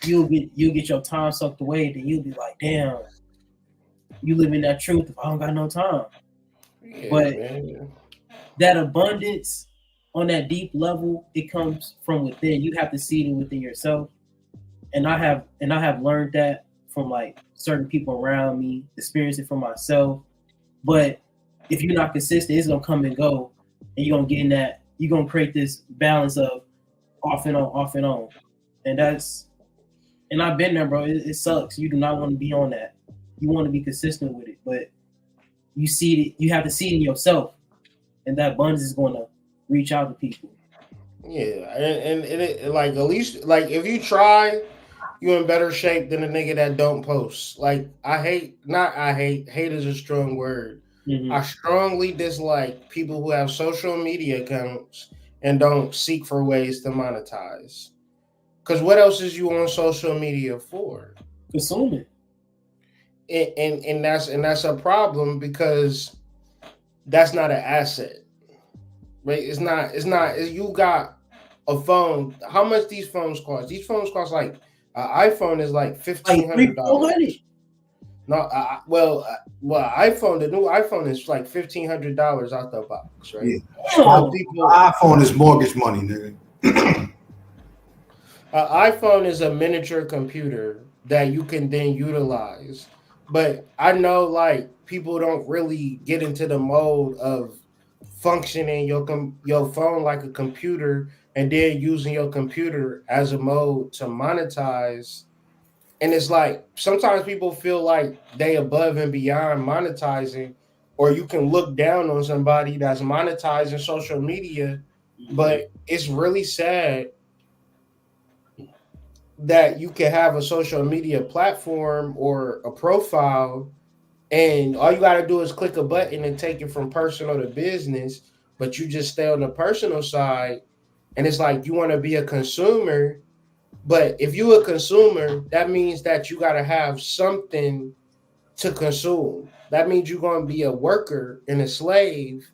you'll get your time sucked away. Then you'll be like, damn, you live in that truth. If I don't got no time, but that abundance. On that deep level, it comes from within. You have to see it within yourself. And I have learned that from like certain people around me, experience it for myself. But if you're not consistent, it's gonna come and go. And you're gonna get in that, you're gonna create this balance of off and on. And I've been there, bro. It sucks. You do not want to be on that. You want to be consistent with it, but you have to see it in yourself. And that abundance is gonna reach out to people. Yeah, and it, like at least like if you try, you in better shape than a nigga that don't post. Like hate is a strong word. Mhm. I strongly dislike people who have social media accounts and don't seek for ways to monetize. Cause what else is you on social media for? Consuming. And that's a problem because that's not an asset. Right? You got a phone. How much these phones cost? These phones cost like an iPhone is like Like $1,500. No, iPhone. The new iPhone is like $1,500 out the box, right? Yeah. Now people, iPhone is mortgage money, nigga. an iPhone is a miniature computer that you can then utilize. But I know like people don't really get into the mode of functioning your phone like a computer and then using your computer as a mode to monetize. And it's like sometimes people feel like they above and beyond monetizing, or you can look down on somebody that's monetizing social media. But it's really sad that you can have a social media platform or a profile and all you got to do is click a button and take it from personal to business, but you just stay on the personal side. And it's like you want to be a consumer, but if you're a consumer, that means that you got to have something to consume. That means you're going to be a worker and a slave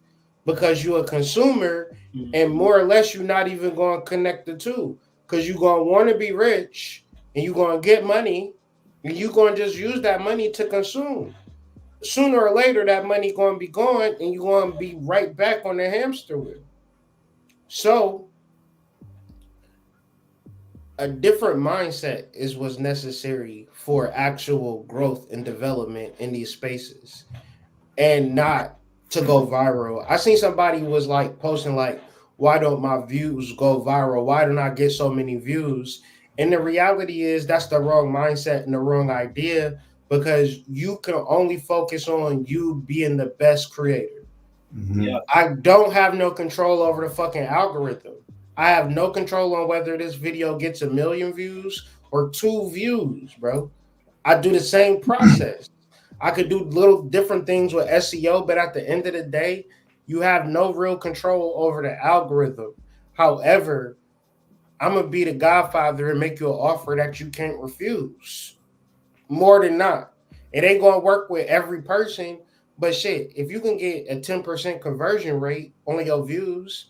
because you're a consumer, and more or less you're not even going to connect the two because you're going to want to be rich and you're going to get money and you're going to just use that money to consume. Sooner or later, that money going to be gone and you're going to be right back on the hamster wheel. So a different mindset is what's necessary for actual growth and development in these spaces and not to go viral. I seen somebody was like posting like, why don't my views go viral? Why don't I get so many views? And the reality is that's the wrong mindset and the wrong idea because you can only focus on you being the best creator. Mm-hmm. Yeah. I don't have no control over the fucking algorithm. I have no control on whether this video gets 1 million views or 2 views, bro. I do the same process. I could do little different things with SEO, but at the end of the day, you have no real control over the algorithm. However, I'm going to be the godfather and make you an offer that you can't refuse. More than not. It ain't going to work with every person, but shit, if you can get a 10% conversion rate on your views,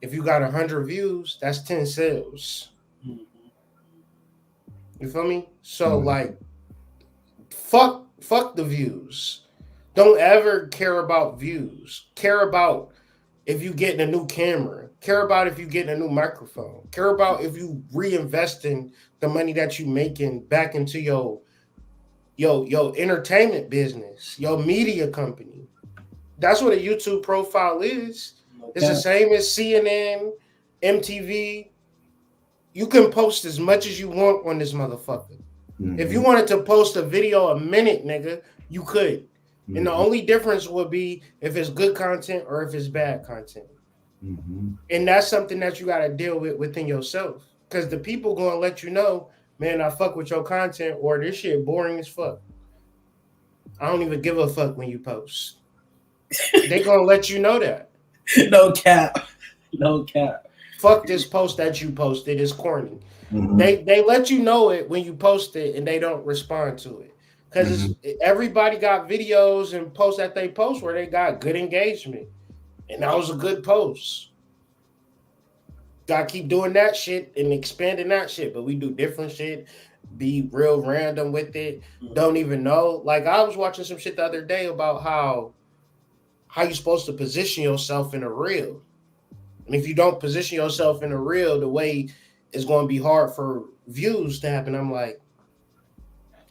if you got 100 views, that's 10 sales. You feel me? So like, fuck the views. Don't ever care about views. Care about if you getting a new camera. Care about if you getting a new microphone. Care about if you reinvesting the money that you making back into your entertainment business, your media company. That's what a YouTube profile is. Okay. It's the same as CNN, MTV. You can post as much as you want on this motherfucker. Mm-hmm. If you wanted to post a video a minute, nigga, you could. Mm-hmm. And the only difference would be if it's good content or if it's bad content. Mm-hmm. And that's something that you got to deal with within yourself. Because the people going to let you know, man, I fuck with your content or this shit boring as fuck. I don't even give a fuck when you post. They going to let you know that. No cap. No cap. Fuck this post that you posted. It's corny. Mm-hmm. They let you know it when you post it and they don't respond to it. Because everybody got videos and posts that they post where they got good engagement. And that was a good post. Gotta keep doing that shit and expanding that shit. But we do different shit. Be real random with it. Don't even know. Like I was watching some shit the other day about how you're supposed to position yourself in a reel. And if you don't position yourself in a reel, the way it's going to be hard for views to happen. I'm like,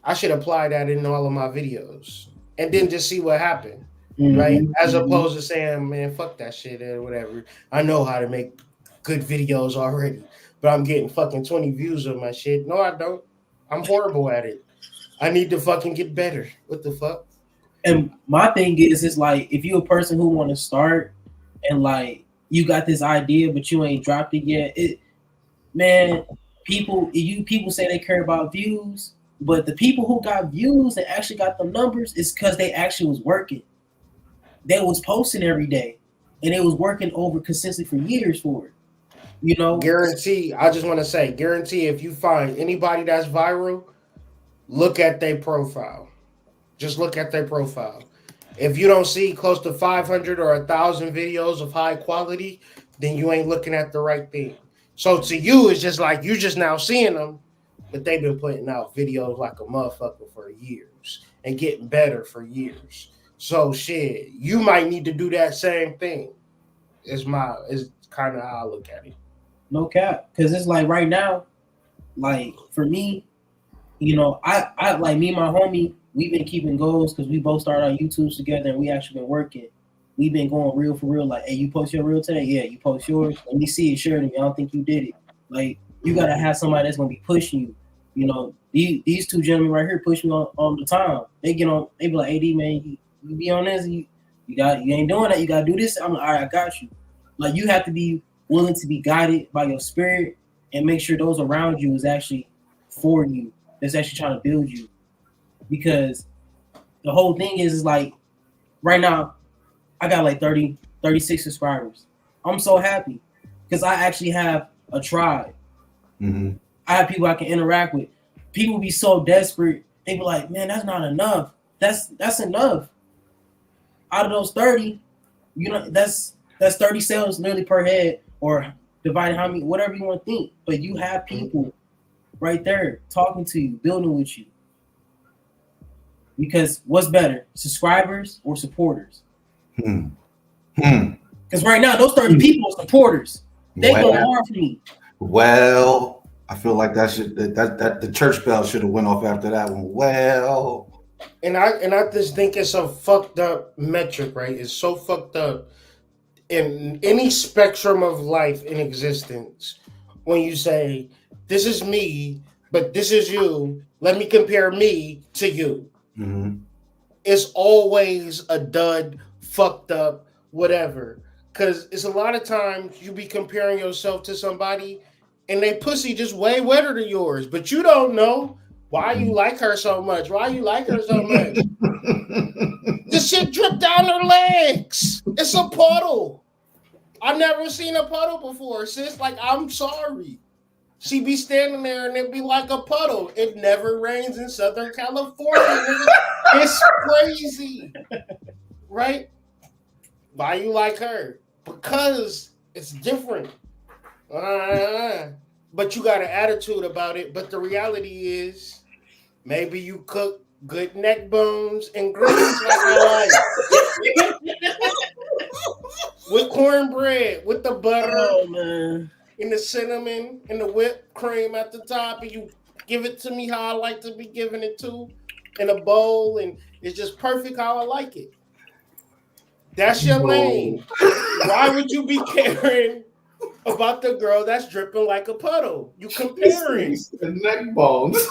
I should apply that in all of my videos and then just see what happened, right? As opposed to saying, man, fuck that shit or whatever. I know how to make good videos already, but I'm getting fucking 20 views on my shit. No, I don't. I'm horrible at it. I need to fucking get better. What the fuck? And my thing is like, if you're a person who want to start and like you got this idea, but you ain't dropped it yet. Man, people say they care about views, but the people who got views and actually got the numbers is because they actually was working. They was posting every day, and they was working over consistently for years for it. You know, guarantee. I just want to say, guarantee if you find anybody that's viral, look at their profile. Just look at their profile. If you don't see close to 500 or 1,000 videos of high quality, then you ain't looking at the right thing. So to you, it's just like you just now seeing them, but they've been putting out videos like a motherfucker for years and getting better for years. So shit, you might need to do that same thing. Is kind of how I look at it. No cap, because it's like right now, like for me, you know, I like me and my homie, we've been keeping goals because we both started our YouTubes together and we actually been working. We've been going real for real. Like, hey, you post your reel today? Yeah, you post yours. Let me see it. Share it. I don't think you did it. Like, you gotta have somebody that's gonna be pushing you. You know, these two gentlemen right here push me on the time. They get on. They be like, "AD, man, you be on this. You ain't doing that. You gotta do this." I'm like, "All right, I got you." Like, you have to be willing to be guided by your spirit and make sure those around you is actually for you. That's actually trying to build you. Because the whole thing is like, right now, I got like 36 subscribers. I'm so happy because I actually have a tribe. Mm-hmm. I have people I can interact with. People be so desperate. They be like, man, that's not enough. That's enough. Out of those 30, you know, that's 30 sales nearly per head, or divided how many, whatever you want to think. But you have people right there talking to you, building with you. Because what's better, subscribers or supporters? Because right now, those 30 people are supporters. They go hard for me. Well, I feel like that the church bell should have went off after that one. Well, and I just think it's a fucked up metric, right? It's so fucked up in any spectrum of life in existence. When you say, "This is me, but this is you. Let me compare me to you." Mm-hmm. It's always a dud, fucked up, whatever. Because it's a lot of times you be comparing yourself to somebody and they pussy just way wetter than yours, but you don't know why you like her so much. Why you like her so much? This shit drip down her legs. It's a puddle. I've never seen a puddle before. Sis, like, I'm sorry. She be standing there and it be like a puddle. It never rains in Southern California. It's crazy. Right? Why you like her? Because it's different. But you got an attitude about it. But the reality is, maybe you cook good neck bones and greens like I like. With cornbread, with the butter. Oh, man. And the cinnamon and the whipped cream at the top, and you give it to me how I like to be giving it to, in a bowl, and it's just perfect how I like it. That's your lane. Why would you be caring about the girl that's dripping like a puddle? You comparing the neck bones.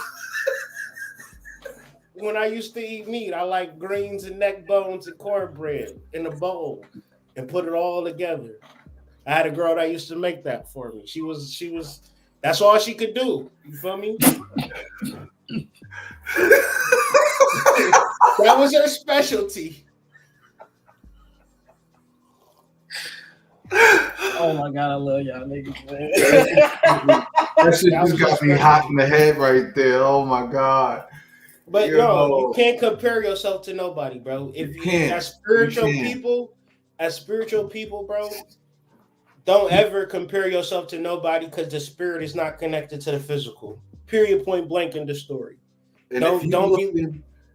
When I used to eat meat, I like greens and neck bones and cornbread in a bowl and put it all together. I had a girl that used to make that for me. She was that's all she could do. You feel me? That was her specialty. Oh my God, I love y'all niggas, man. That shit just got me hot in the head right there. Oh my God. But you can't compare yourself to nobody, bro. If you can't, as spiritual people, bro, don't ever compare yourself to nobody because the spirit is not connected to the physical. Period, point blank in the story. And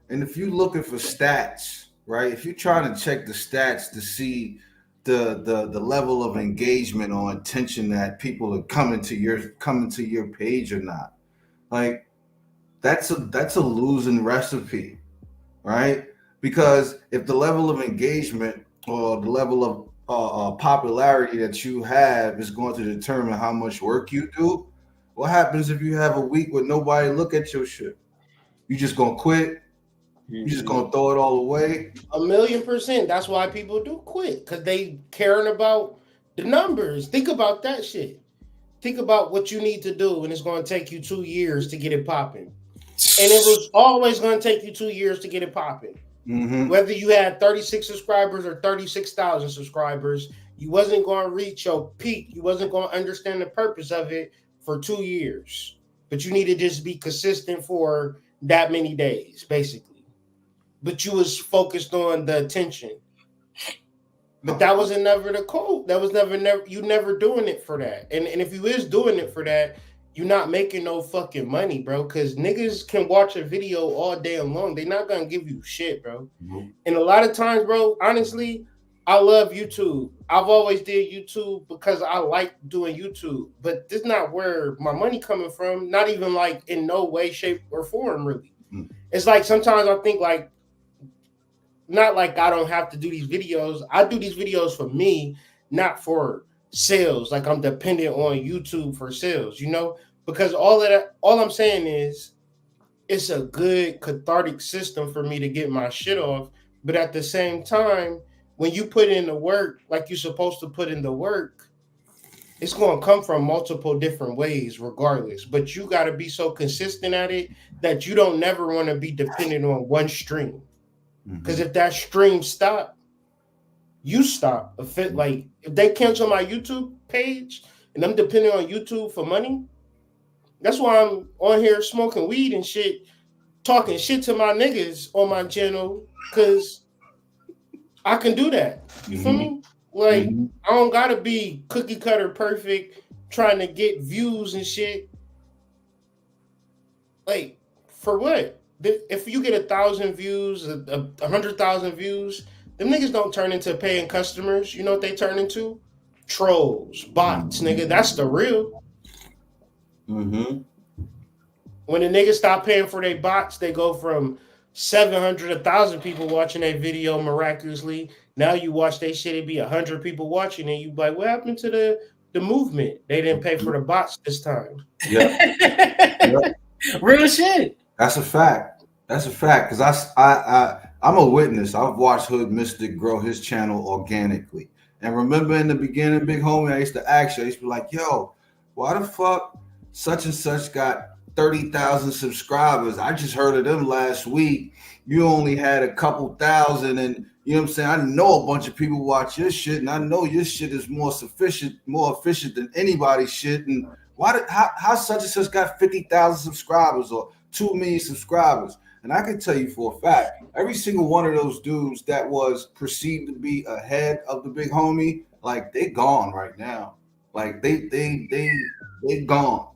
if you're looking for stats, right? If you're trying to check the stats to see the level of engagement or attention that people are coming to your page or not, like that's a losing recipe, right? Because if the level of engagement or the level of popularity that you have is going to determine how much work you do, what happens if you have a week with nobody look at your shit? You just gonna quit? You just gonna throw it all away? 1,000,000%. That's why people do quit, because they caring about The numbers. Think about that shit. Think about what you need to do, and it's going to take you 2 years to get it popping. And it was always going to take you 2 years to get it popping. Mm-hmm. Whether you had 36 subscribers or 36,000 subscribers, you wasn't going to reach your peak. You wasn't going to understand the purpose of it for 2 years. But you need to just be consistent for that many days, basically. But you was focused on the attention. But that wasn't never the code. That was never you never doing it for that. And if you is doing it for that, you're not making no fucking money, bro. Because niggas can watch a video all day long. They're not gonna give you shit, bro. Mm-hmm. And a lot of times, bro, honestly, I love YouTube. I've always did YouTube because I like doing YouTube. But this is not where my money coming from. Not even like in no way, shape, or form, really. Mm-hmm. It's like sometimes I think like, not like I don't have to do these videos. I do these videos for me, not for sales. Like I'm dependent on YouTube for sales, you know? Because all I'm saying is it's a good cathartic system for me to get my shit off. But at the same time, when you put in the work like you're supposed to put in the work, it's going to come from multiple different ways regardless. But you got to be so consistent at it that you don't never want to be dependent on one stream. Because if that stream stop, you stop. If they cancel my YouTube page and I'm depending on YouTube for money, that's why I'm on here smoking weed and shit, talking shit to my niggas on my channel, because I can do that. You feel me? Like, I don't gotta be cookie cutter perfect trying to get views and shit. Like, for what? If you get 1,000 views, 100,000 views, them niggas don't turn into paying customers. You know what they turn into? Trolls, bots, nigga. That's the real. Mm-hmm. When the niggas stop paying for their bots, they go from 700, 1,000 people watching their video miraculously. Now you watch their shit, it be 100 people watching, and you be like, what happened to the movement? They didn't pay for the bots this time. Yeah. Real shit. That's a fact. That's a fact. Because I'm a witness. I've watched Hood Mystic grow his channel organically. And remember in the beginning, big homie, I used to ask you, I used to be like, yo, why the fuck such and such got 30,000 subscribers? I just heard of them last week. You only had a couple thousand, and you know what I'm saying? I know a bunch of people watch your shit, and I know your shit is more efficient than anybody's shit. And how such and such got 50,000 subscribers or 2 million subscribers? And I can tell you for a fact, every single one of those dudes that was perceived to be ahead of the big homie, like they gone right now. Like they gone.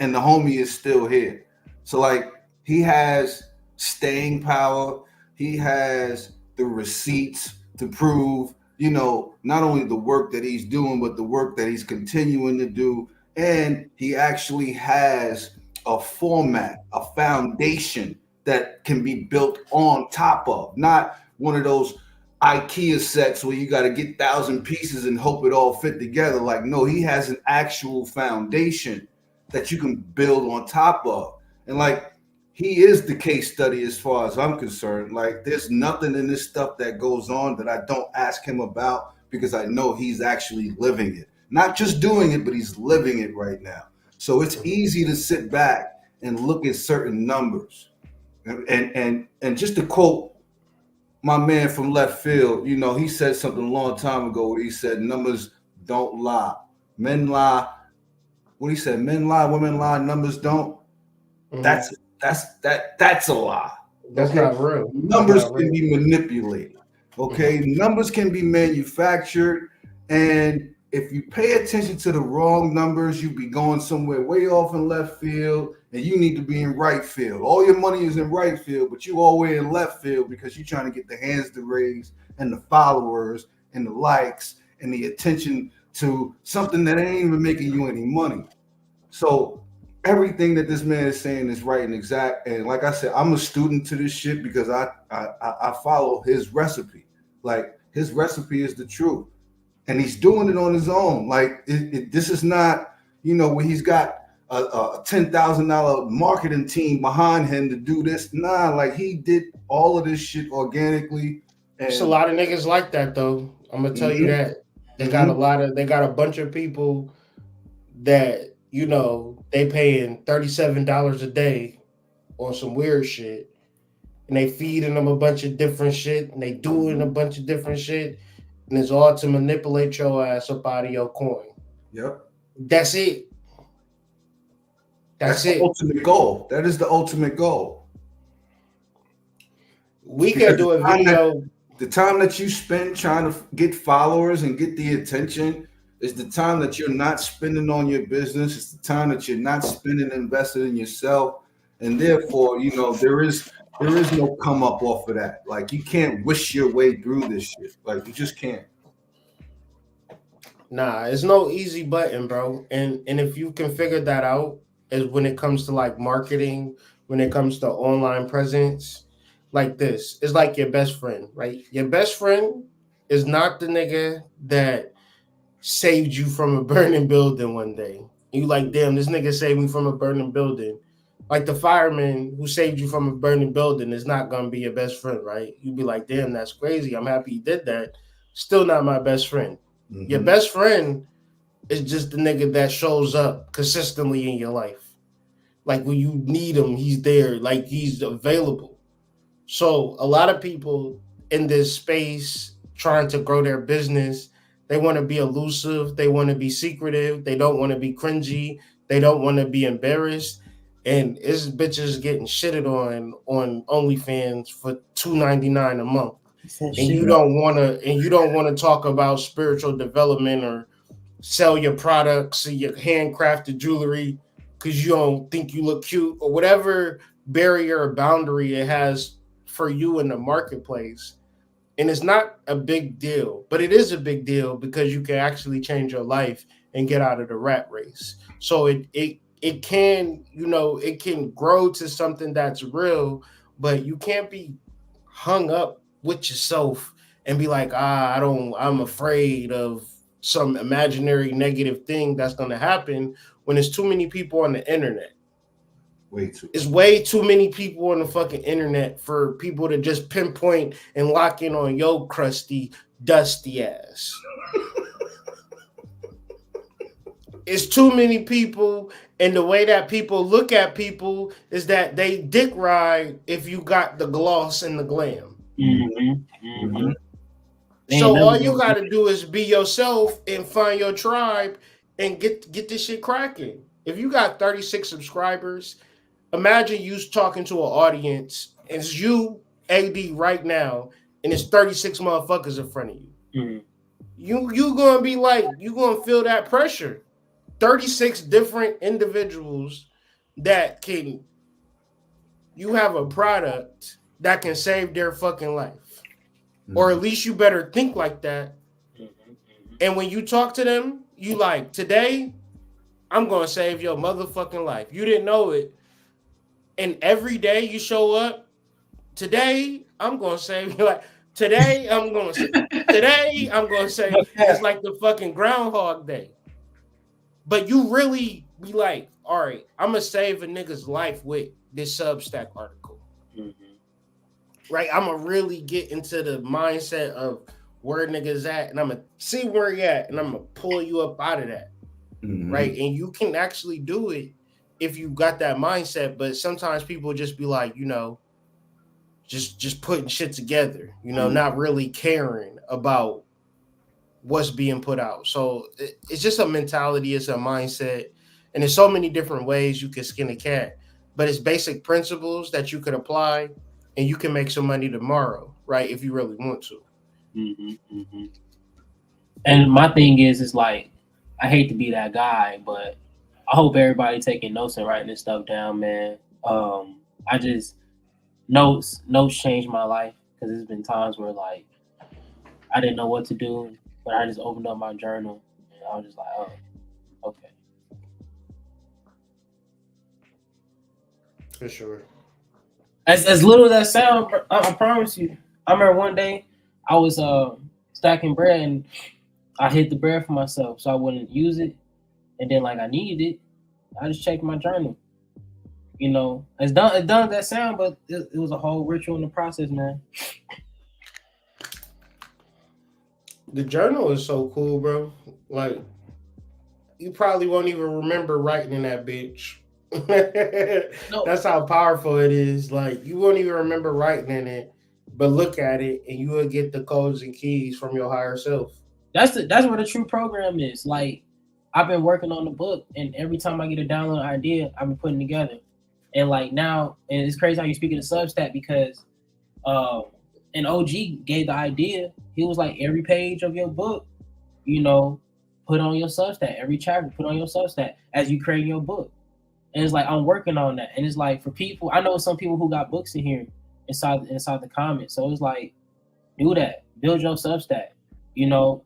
And the homie is still here. So like he has staying power. He has the receipts to prove, you know, not only the work that he's doing, but the work that he's continuing to do. And he actually has a format, a foundation that can be built on top of, not one of those IKEA sets where you got to get 1,000 pieces and hope it all fit together. Like, no, he has an actual foundation that you can build on top of. And like, he is the case study as far as I'm concerned. Like, there's nothing in this stuff that goes on that I don't ask him about, because I know he's actually living it. Not just doing it, but he's living it right now. So it's easy to sit back and look at certain numbers. And just to quote my man from left field, you know, he said something a long time ago where he said numbers don't lie. Men lie. What he said, men lie, women lie, numbers don't. Mm-hmm. That's a lie. That's not real. Numbers can be manipulated. Okay, numbers can be manufactured, and if you pay attention to the wrong numbers, you be going somewhere way off in left field, and you need to be in right field. All your money is in right field, but you all the way in left field because you're trying to get the hands to raise and the followers and the likes and the attention to something that ain't even making you any money. So everything that this man is saying is right and exact. And like I said, I'm a student to this shit because I follow his recipe. Like, his recipe is the truth. And he's doing it on his own. Like, this is not, you know, where he's got a $10,000 marketing team behind him to do this. Nah, like, he did all of this shit organically. And there's a lot of niggas like that, though. I'm gonna tell you that They got a bunch of people that, you know, they paying $37 a day on some weird shit. And they feeding them a bunch of different shit, and they doing a bunch of different shit, and it's all to manipulate your ass up out of your coin. Yep. That's it. That's the it. ultimate goal. That is the ultimate goal. We can do a video. The time that you spend trying to get followers and get the attention is the time that you're not spending on your business. It's the time that you're not spending invested in yourself. And therefore, you know, there is no come up off of that. Like, you can't wish your way through this shit. Like, you just can't. Nah, it's no easy button, bro. And if you can figure that out, is when it comes to like marketing, when it comes to online presence, like this, it's like your best friend, right? Your best friend is not the nigga that saved you from a burning building one day. You like, damn, this nigga saved me from a burning building. Like the fireman who saved you from a burning building is not gonna be your best friend, right? You'd be like, damn, that's crazy. I'm happy he did that. Still not my best friend. Mm-hmm. Your best friend is just the nigga that shows up consistently in your life. Like when you need him, he's there, like he's available. So a lot of people in this space trying to grow their business, they want to be elusive, they want to be secretive, they don't want to be cringy, they don't want to be embarrassed. And it's bitches getting shitted on OnlyFans for $2.99 a month. And you don't want to talk about spiritual development or sell your products or your handcrafted jewelry because you don't think you look cute or whatever barrier or boundary it has for you in the marketplace. And it's not a big deal, but it is a big deal because you can actually change your life and get out of the rat race. So it can, you know, it can grow to something that's real, but you can't be hung up with yourself and be like, I'm afraid of some imaginary negative thing that's going to happen when there's too many people on the internet. It's way too many people on the fucking internet for people to just pinpoint and lock in on your crusty, dusty ass. It's too many people, and the way that people look at people is that they dick ride if you got the gloss and the glam. Mm-hmm. Mm-hmm. So all you got to do is be yourself and find your tribe and get this shit cracking. If you got 36 subscribers, imagine you talking to an audience, and it's you, AD, right now, and it's 36 motherfuckers in front of you. Mm-hmm. You gonna be like, you gonna feel that pressure. 36 different individuals that you have a product that can save their fucking life. Mm-hmm. Or at least you better think like that. Mm-hmm. And when you talk to them, you like, today, I'm going to save your motherfucking life. You didn't know it. And every day you show up, today, I'm going to save you. Like, today, I'm going to say, it's like the fucking Groundhog Day. But you really be like, all right, I'm going to save a nigga's life with this Substack article. Mm-hmm. Right? I'm going to really get into the mindset of where niggas at, and I'm going to see where you at, and I'm going to pull you up out of that. Mm-hmm. Right? And you can actually do it if you got that mindset, but sometimes people just be like, you know, just putting shit together, you know, not really caring about what's being put out. So it's just a mentality, it's a mindset, and there's so many different ways you can skin a cat, but it's basic principles that you could apply, and you can make some money tomorrow, right? If you really want to. Mm-hmm, mm-hmm. And my thing is like, I hate to be that guy, but I hope everybody taking notes and writing this stuff down, man. I just notes changed my life because there's been times where like I didn't know what to do, but I just opened up my journal and I was just like, oh, okay. For sure. As little as that sound, I promise you. I remember one day I was stacking bread and I hid the bread for myself so I wouldn't use it. And then like I needed it, I just checked my journal. You know, it's done that sound, but it was a whole ritual in the process, man. The journal is so cool, bro. Like, you probably won't even remember writing in that bitch. No, That's how powerful it is. Like, you won't even remember writing in it, but look at it and you will get the codes and keys from your higher self. that's where the true program is. Like, I've been working on the book, and every time I get a download idea, I've been putting together. And like now, and it's crazy how you speak of the Substack because an OG gave the idea. He was like, every page of your book, put on your Substack. Every chapter, put on your Substack as you create your book. And it's like I'm working on that. And it's like for people, I know some people who got books in here inside the comments. So it's like, do that. Build your Substack.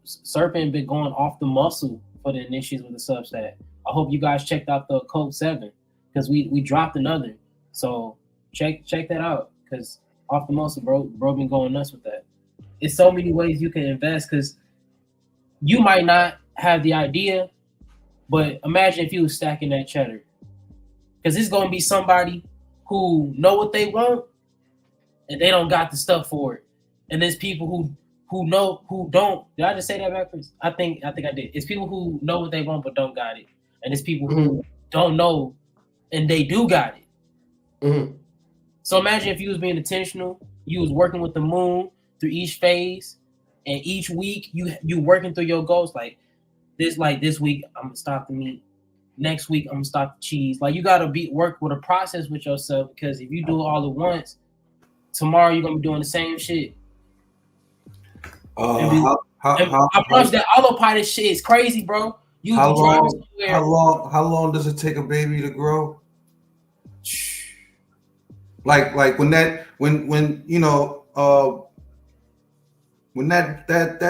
Serpent been going off the muscle for the initiatives with the Substack. I hope you guys checked out the Code 7 because we dropped another. So check that out because off the muscle, bro been going nuts with that. It's so many ways you can invest because you might not have the idea, but imagine if you was stacking that cheddar. Because it's gonna be somebody who know what they want and they don't got the stuff for it. And there's people who know who don't. Did I just say that backwards? I think I did. It's people who know what they want but don't got it. And it's people who don't know and they do got it. Mm-hmm. So imagine if you was being intentional, you was working with the moon through each phase, and each week you working through your goals. Like this week I'm gonna stop the meat. Next week I'm gonna stop the cheese. Like you gotta work with a process with yourself because if you do it all at once, tomorrow you're gonna be doing the same shit. I promise that autopilot shit is crazy, bro. How long does it take a baby to grow? Like when that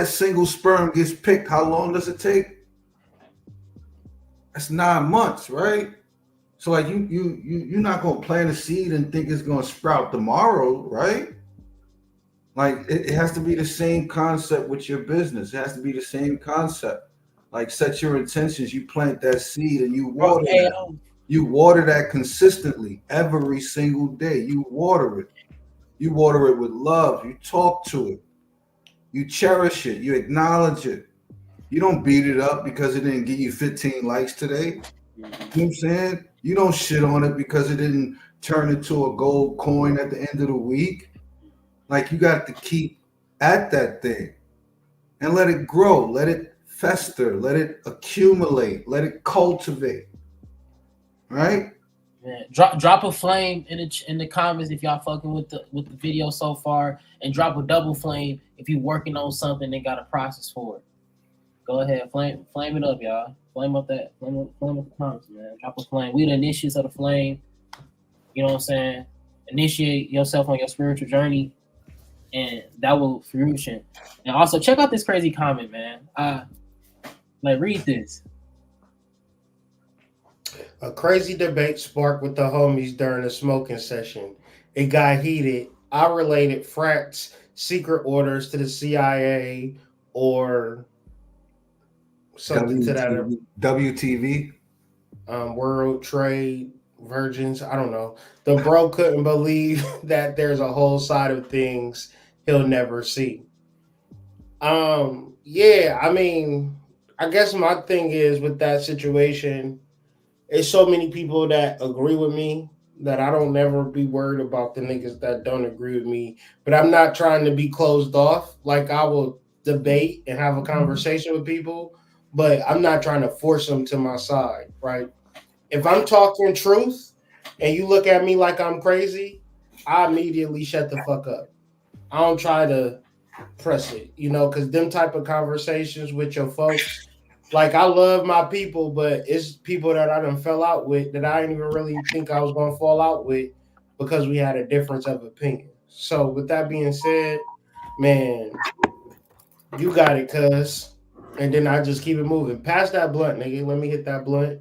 single sperm gets picked, how long does it take? That's 9 months, right? So like you're not gonna plant a seed and think it's gonna sprout tomorrow, right? Like it has to be the same concept with your business. It has to be the same concept. Like set your intentions, you plant that seed and you water that. You water that consistently every single day. You water it. You water it with love. You talk to it. You cherish it. You acknowledge it. You don't beat it up because it didn't get you 15 likes today. You know what I'm saying? You don't shit on it because it didn't turn into a gold coin at the end of the week. Like you got to keep at that thing and let it grow. Let it fester. Let it accumulate. Let it cultivate. Right? Man, drop a flame in the comments if y'all fucking with the video so far, and drop a double flame if you working on something and got a process for it. Go ahead, flame it up, y'all. Flame up the comments, man. Drop a flame. We the initiates of the flame. You know what I'm saying? Initiate yourself on your spiritual journey, and that will fruition. And also check out this crazy comment, man. Read this. A crazy debate sparked with the homies during a smoking session. It got heated. I related frats, secret orders to the CIA, or something to that. WTV? World Trade Virgins. I don't know. The bro couldn't believe that there's a whole side of things he'll never see. Yeah, I mean, I guess my thing is with that situation, it's so many people that agree with me that I don't never be worried about the niggas that don't agree with me. But I'm not trying to be closed off. Like I will debate and have a conversation with people, but I'm not trying to force them to my side, right? If I'm talking truth and you look at me like I'm crazy, I immediately shut the fuck up. I don't try to press it, because them type of conversations with your folks, like I love my people, but it's people that I done fell out with that I didn't even really think I was going to fall out with because we had a difference of opinion. So with that being said, man, you got it, cuz. And then I just keep it moving. Pass that blunt, nigga. Let me hit that blunt.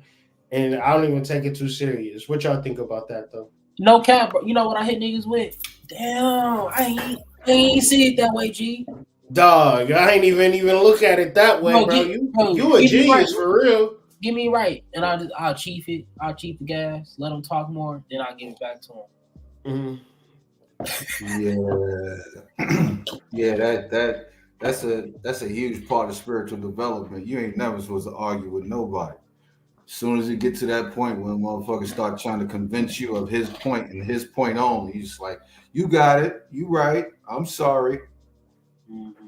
And I don't even take it too serious. What y'all think about that, though? No cap, bro. You know what I hit niggas with? Damn, I ain't see it that way, G. Dog, I ain't even look at it that way, bro. You a genius right. For real. Give me right, and I'll chief it. I'll chief the gas. Let them talk more, then I'll give it back to them. Mm-hmm. Yeah, yeah. that's a huge part of spiritual development. You ain't never supposed to argue with nobody. As soon as you get to that point when motherfuckers start trying to convince you of his point and his point only, you just like, you got it, you right, I'm sorry.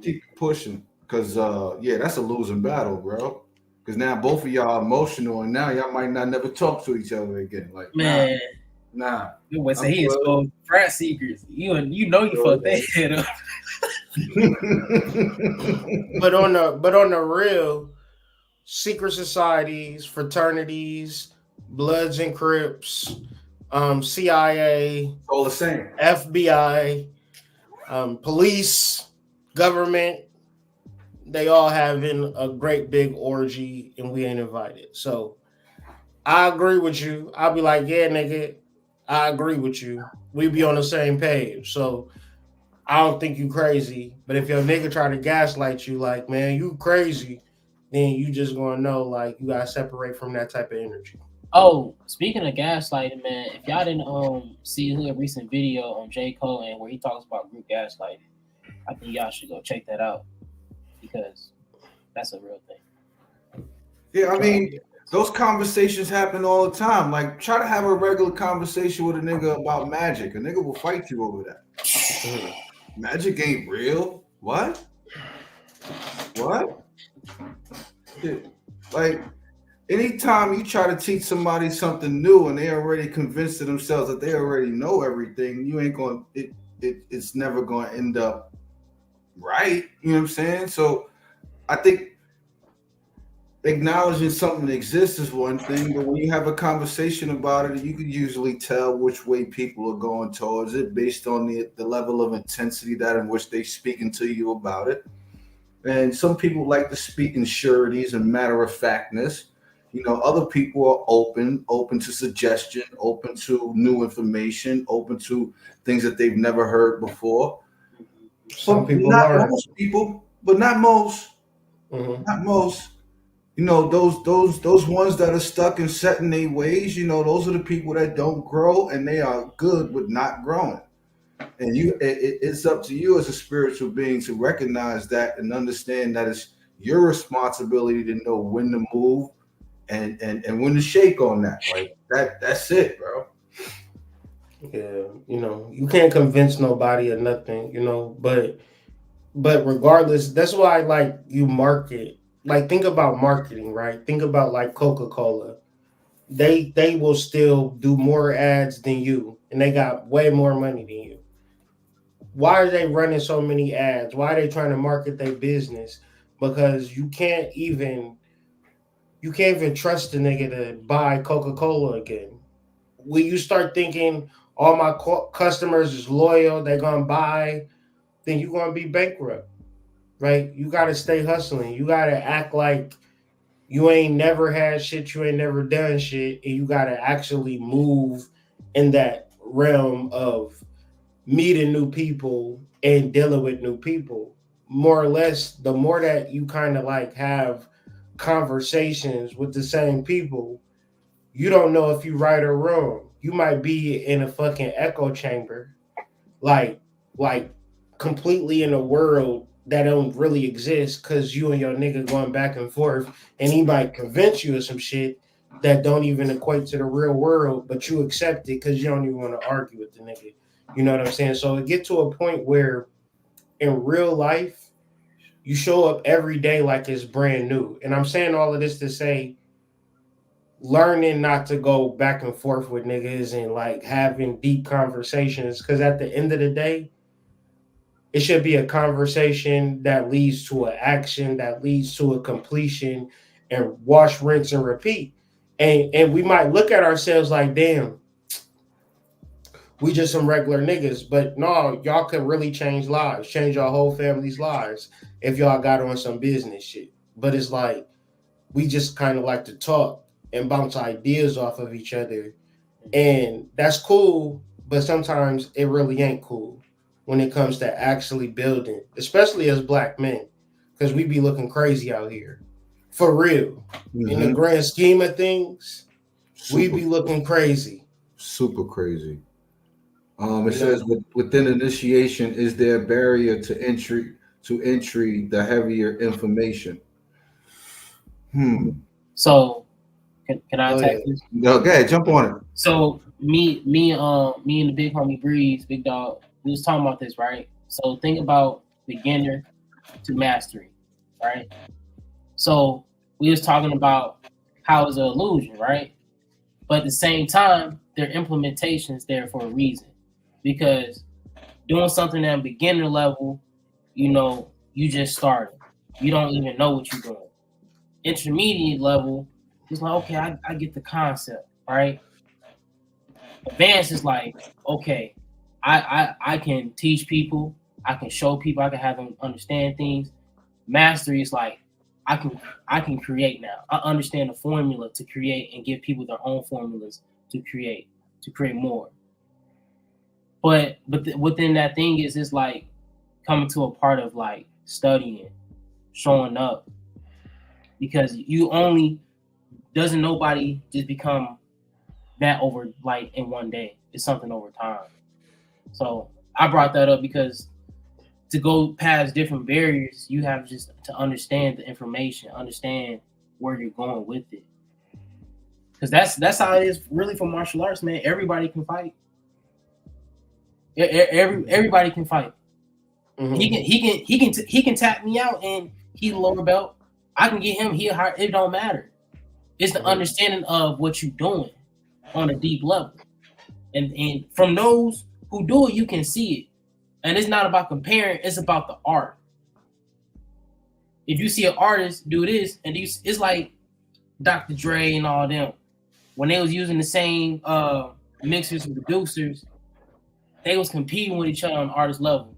Keep pushing. Cause that's a losing battle, bro. Because now both of y'all are emotional and now y'all might not never talk to each other again. Like, Man, nah. you would say he exposed frat secrets. You know you fucked that head up. But on the real, secret societies, fraternities, Bloods and Crips, CIA, all the same. FBI, police, government, they all having a great big orgy and we ain't invited. So I agree with you. I'll be like, yeah, nigga, I agree with you. We be on the same page. So I don't think you crazy. But if your nigga try to gaslight you like, man, you crazy, then you just gonna know like you gotta separate from that type of energy. Oh, speaking of gaslighting, man, if y'all didn't see a recent video on J. Cole and where he talks about group gaslighting, I think y'all should go check that out because that's a real thing. Yeah, I mean, those conversations happen all the time. Like, try to have a regular conversation with a nigga about magic. A nigga will fight you over that. Magic ain't real. What? Dude, like, anytime you try to teach somebody something new and they already convinced of themselves that they already know everything, you ain't going to, it's never going to end up right. You know what I'm saying? So I think acknowledging something exists is one thing, but when you have a conversation about it, you can usually tell which way people are going towards it based on the level of intensity that in which they speaking to you about it. And some people like to speak in sureties and matter of factness. You know, other people are open to suggestion, open to new information, open to things that they've never heard before. Some people not are. most people, but not most. Mm-hmm. Not most. You know, those ones that are stuck in set in their ways, you know, those are the people that don't grow and they are good with not growing. And it's up to you as a spiritual being to recognize that and understand that it's your responsibility to know when to move and when to shake on that. Like that's it, bro. Yeah, you know, you can't convince nobody or nothing, you know, but regardless, that's why like you market. Like think about marketing, right? Think about like Coca-Cola. They will still do more ads than you and they got way more money than you. Why are they running so many ads? Why are they trying to market their business? Because you can't even trust the nigga to buy Coca-Cola again. When you start thinking all my customers is loyal, they're gonna buy, then you're gonna be bankrupt, right? You gotta stay hustling. You gotta act like you ain't never had shit, you ain't never done shit, and you gotta actually move in that realm of meeting new people and dealing with new people. More or less, the more that you kind of like have conversations with the same people, you don't know if you right or wrong. You might be in a fucking echo chamber, like completely in a world that don't really exist because you and your nigga going back and forth, and he might convince you of some shit that don't even equate to the real world, but you accept it because you don't even want to argue with the nigga. You know what I'm saying? So it get to a point where in real life, you show up every day like it's brand new. And I'm saying all of this to say, learning not to go back and forth with niggas and like having deep conversations. Because at the end of the day, it should be a conversation that leads to an action, that leads to a completion, and wash, rinse, and repeat. And we might look at ourselves like, damn, we just some regular niggas. But no, y'all could really change lives, change your whole family's lives if y'all got on some business shit. But it's like, we just kind of like to talk and bounce ideas off of each other. And that's cool, but sometimes it really ain't cool when it comes to actually building, especially as black men, because we be looking crazy out here. For real. Mm-hmm. In the grand scheme of things, we be looking crazy. Super crazy. It says within initiation, is there a barrier to entry to entry the heavier information? So can I Go attack ahead. this? No, go ahead, jump on it. So me and the big homie Breeze, Big Dog, we was talking about this, right? So think about beginner to mastery, right? So we was talking about how it's an illusion, right? But at the same time, their implementation is there for a reason. Because doing something at beginner level, you know, you just started. You don't even know what you're doing. Intermediate level, it's like, okay, I get the concept, right? Advanced is like, okay, I can teach people, I can show people, I can have them understand things. Mastery is like, I can create now. I understand the formula to create and give people their own formulas to create more. But within that thing is it's like coming to a part of like studying, showing up, because you only doesn't nobody just become that over like in one day. It's something over time. So I brought that up because to go past different barriers, you have just to understand the information, understand where you're going with it. Because that's how it is really for martial arts, man. Everybody can fight. Everybody can fight. Mhm. He can tap me out and he's lower belt. I can get him here high. It don't matter. It's the understanding of what you're doing on a deep level. And from those who do it, you can see it. And it's not about comparing, it's about the art. If you see an artist do this, and it's like Dr. Dre and all them. When they was using the same mixers and producers, they was competing with each other on artist level.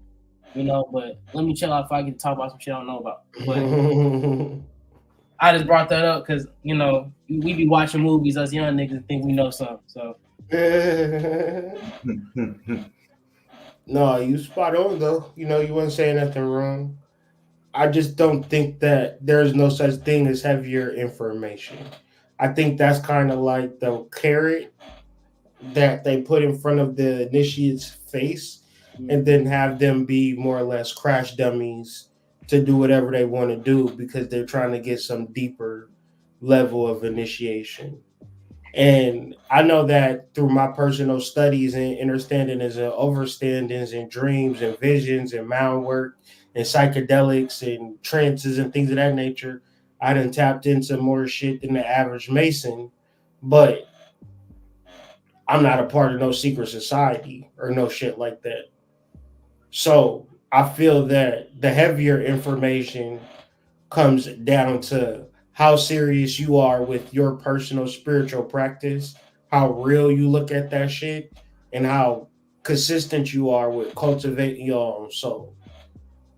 You know, but let me chill out if I get to talk about some shit I don't know about. But I just brought that up because, you know, we be watching movies, us young niggas, and think we know something. So No, you spot on though. You know, you weren't saying nothing wrong. I just don't think that there's no such thing as heavier information. I think that's kind of like the carrot that they put in front of the initiate's face and then have them be more or less crash dummies to do whatever they want to do because they're trying to get some deeper level of initiation. And I know that through my personal studies and understandings and overstandings and dreams and visions and mind work and psychedelics and trances and things of that nature, I done tapped into more shit than the average Mason, but I'm not a part of no secret society or no shit like that. So I feel that the heavier information comes down to how serious you are with your personal spiritual practice, how real you look at that shit, and how consistent you are with cultivating your own soul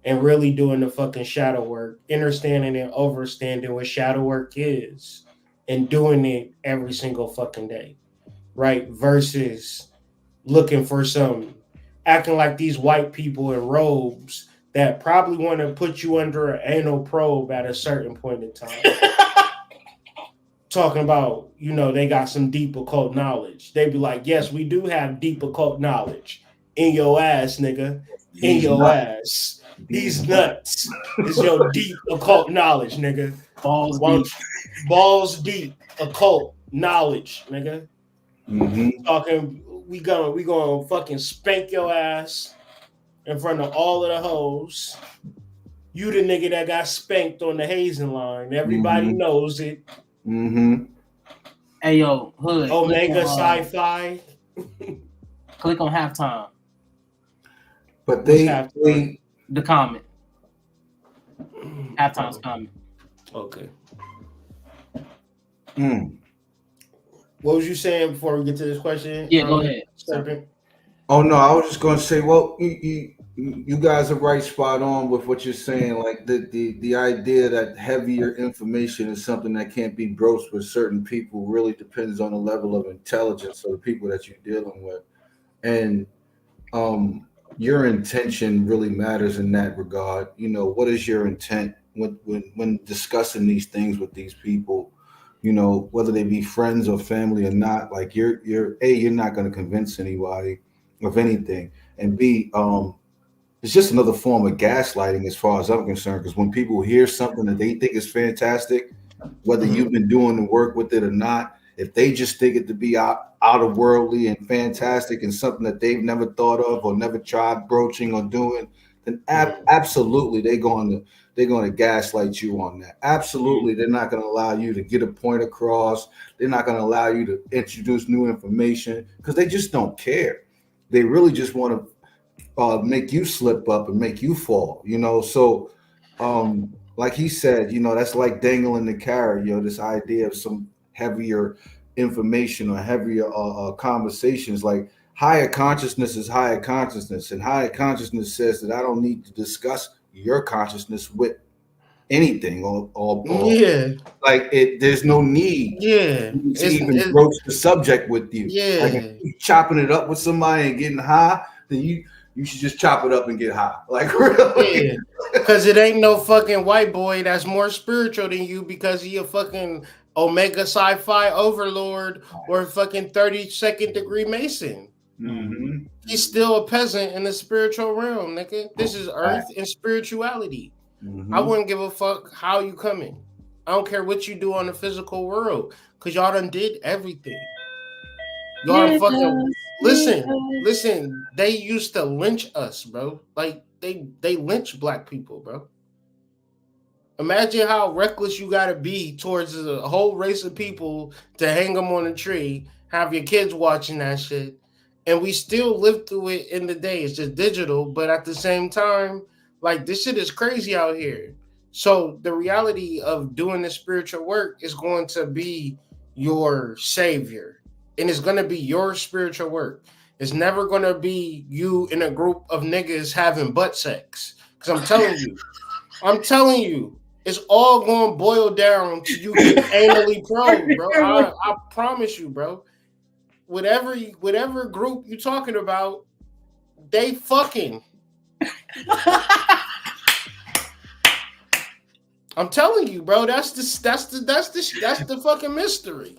and really doing the fucking shadow work, understanding and overstanding what shadow work is and doing it every single fucking day, right? Versus looking for some acting like these white people in robes that probably want to put you under an anal probe at a certain point in time. Talking about, you know, they got some deep occult knowledge. They be like, yes, we do have deep occult knowledge. In your ass, nigga. In your ass. These nuts is your deep occult knowledge, nigga. Balls deep occult knowledge, nigga. Mm-hmm. Talking, we gonna fucking spank your ass in front of all of the hoes. You the nigga that got spanked on the hazing line. Everybody knows it. Mm-hmm. hey yo, Hood. Omega click Sci-Fi. click on halftime. But Halftime? The comment. Halftime's comment. Okay. Mm. What was you saying before we get to this question? Yeah, go ahead. Serpent? Oh no, I was just gonna say, well, you guys are right, spot on with what you're saying. Like the idea that heavier information is something that can't be broached with certain people really depends on the level of intelligence of the people that you're dealing with, and your intention really matters in that regard. You know, what is your intent when discussing these things with these people? You know, whether they be friends or family or not. Like you're not going to convince anybody of anything, and B, it's just another form of gaslighting as far as I'm concerned. Because when people hear something that they think is fantastic, whether you've been doing the work with it or not, if they just think it to be out of worldly and fantastic and something that they've never thought of or never tried broaching or doing, then absolutely they're going to gaslight you on that. Absolutely, they're not going to allow you to get a point across. They're not going to allow you to introduce new information because they just don't care. They really just want to make you slip up and make you fall, So, like he said, that's like dangling the carrot, this idea of some heavier information or heavier conversations. Like higher consciousness is higher consciousness, and higher consciousness says that I don't need to discuss your consciousness with anything or like it. There's no need to even broach the subject with you. Like if you're chopping it up with somebody and getting high, then you should just chop it up and get high. Like really. Because it ain't no fucking white boy that's more spiritual than you because he a fucking Omega sci-fi overlord or fucking 32nd degree Mason. Mm-hmm. He's still a peasant in the spiritual realm, nigga. This is earth and spirituality. Mm-hmm. I wouldn't give a fuck how you coming. I don't care what you do on the physical world because y'all done did everything. Y'all done fucking listen. They used to lynch us, bro. Like they lynch black people, bro. Imagine how reckless you gotta be towards a whole race of people to hang them on a tree, have your kids watching that shit, and we still live through it in the day. It's just digital, but at the same time, like this shit is crazy out here. So the reality of doing the spiritual work is going to be your savior, and it's going to be your spiritual work. It's never going to be you in a group of niggas having butt sex. Because I'm telling you, it's all going to boil down to you getting anally probed, bro. I promise you, bro. Whatever group you're talking about, they fucking. I'm telling you, bro. That's the fucking mystery.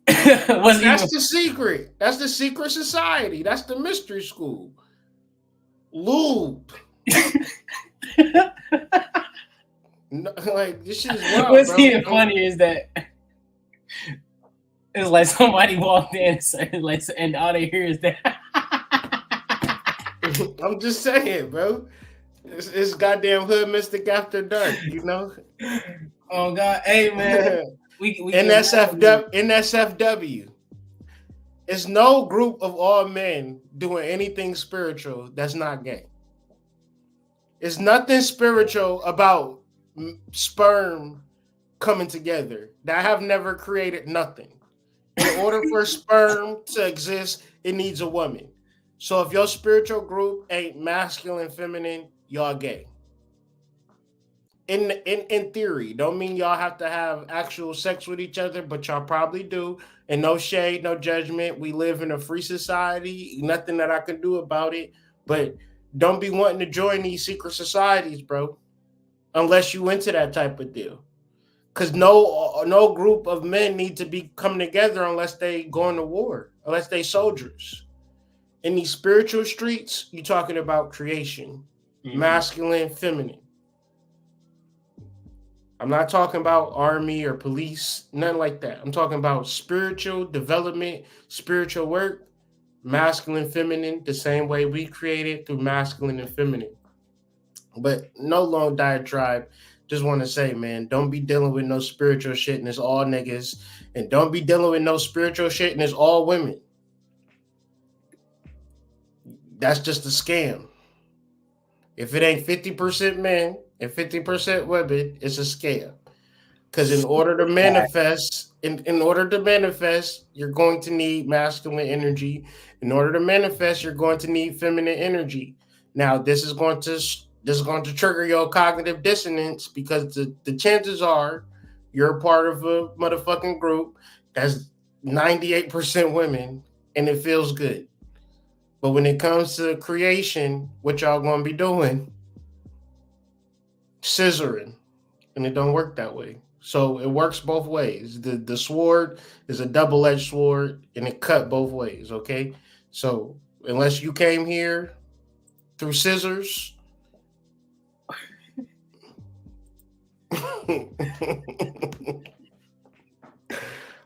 That's the secret. That's the secret society. That's the mystery school. Lube. No, like this shit is wild. What's even funny is that it's like somebody walked in and all they hear is that. I'm just saying, bro. It's goddamn hood mystic after dark, Oh God, hey man. NSFW. It's no group of all men doing anything spiritual that's not gay. It's nothing spiritual about sperm coming together. That have never created nothing. In order for sperm to exist, it needs a woman. So if your spiritual group ain't masculine, feminine, y'all gay. In theory, don't mean y'all have to have actual sex with each other, but y'all probably do. And no shade, no judgment. We live in a free society. Nothing that I can do about it. But don't be wanting to join these secret societies, bro. Unless you into that type of deal. Because no group of men need to be coming together unless they going to war, unless they soldiers. In these spiritual streets, you're talking about creation. Masculine, feminine. I'm not talking about army or police, nothing like that. I'm talking about spiritual development, spiritual work, masculine, feminine, the same way we created through masculine and feminine. But no long diatribe. Just want to say, man, don't be dealing with no spiritual shit and it's all niggas. And don't be dealing with no spiritual shit and it's all women. That's just a scam. If it ain't 50% men and 50% women, it's a scam. Because in order to manifest, you're going to need masculine energy. In order to manifest, you're going to need feminine energy. Now, this is going to trigger your cognitive dissonance because the chances are you're a part of a motherfucking group that's 98% women and it feels good. But when it comes to creation, what y'all gonna be doing? Scissoring. And it don't work that way. So it works both ways. The sword is a double-edged sword and it cut both ways, okay? So unless you came here through scissors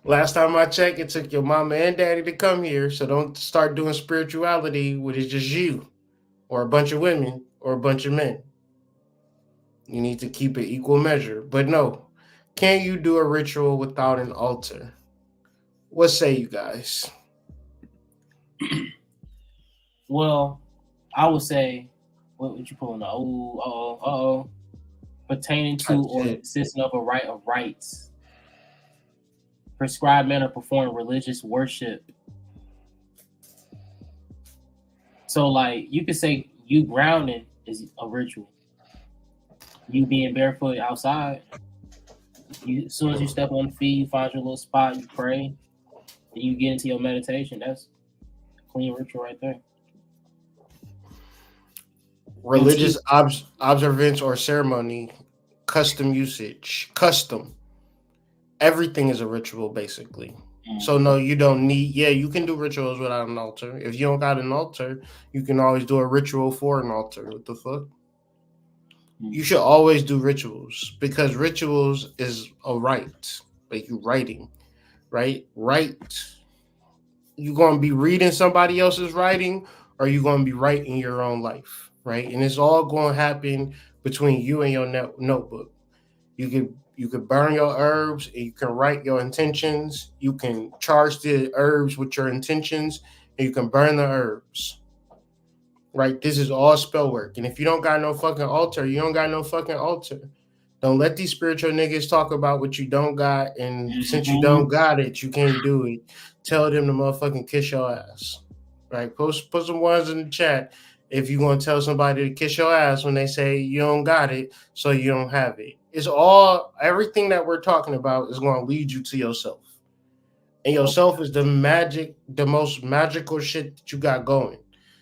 Last time I checked, it took your mama and daddy to come here. So don't start doing spirituality when it's just you, or a bunch of women, or a bunch of men. You need to keep it equal measure. But no, can you do a ritual without an altar? What say you guys? Well, I would say, what would you pulling up? Oh, pertaining to or consisting of a right of rights. Prescribed manner performing religious worship. So, like, you could say you grounding is a ritual. You being barefoot outside. As soon as you step on the feet, you find your little spot, you pray, then you get into your meditation. That's a clean ritual right there. Religious observance or ceremony, custom usage, custom. Everything is a ritual, basically. So no, you don't need. Yeah, you can do rituals without an altar. If you don't got an altar, you can always do a ritual for an altar. What the fuck? You should always do rituals because rituals is a right. Like you writing, right? You gonna be reading somebody else's writing, or you gonna be writing your own life, right? And it's all gonna happen between you and your notebook. You could burn your herbs, and you can write your intentions. You can charge the herbs with your intentions, and you can burn the herbs. Right? This is all spell work. And if you don't got no fucking altar, you don't got no fucking altar. Don't let these spiritual niggas talk about what you don't got. And since you don't got it, you can't do it. Tell them to motherfucking kiss your ass. Right? Put some words in the chat if you're going to tell somebody to kiss your ass when they say you don't got it, so you don't have it. It's all, everything that we're talking about is going to lead you to yourself. And yourself is the most magical shit that you got going.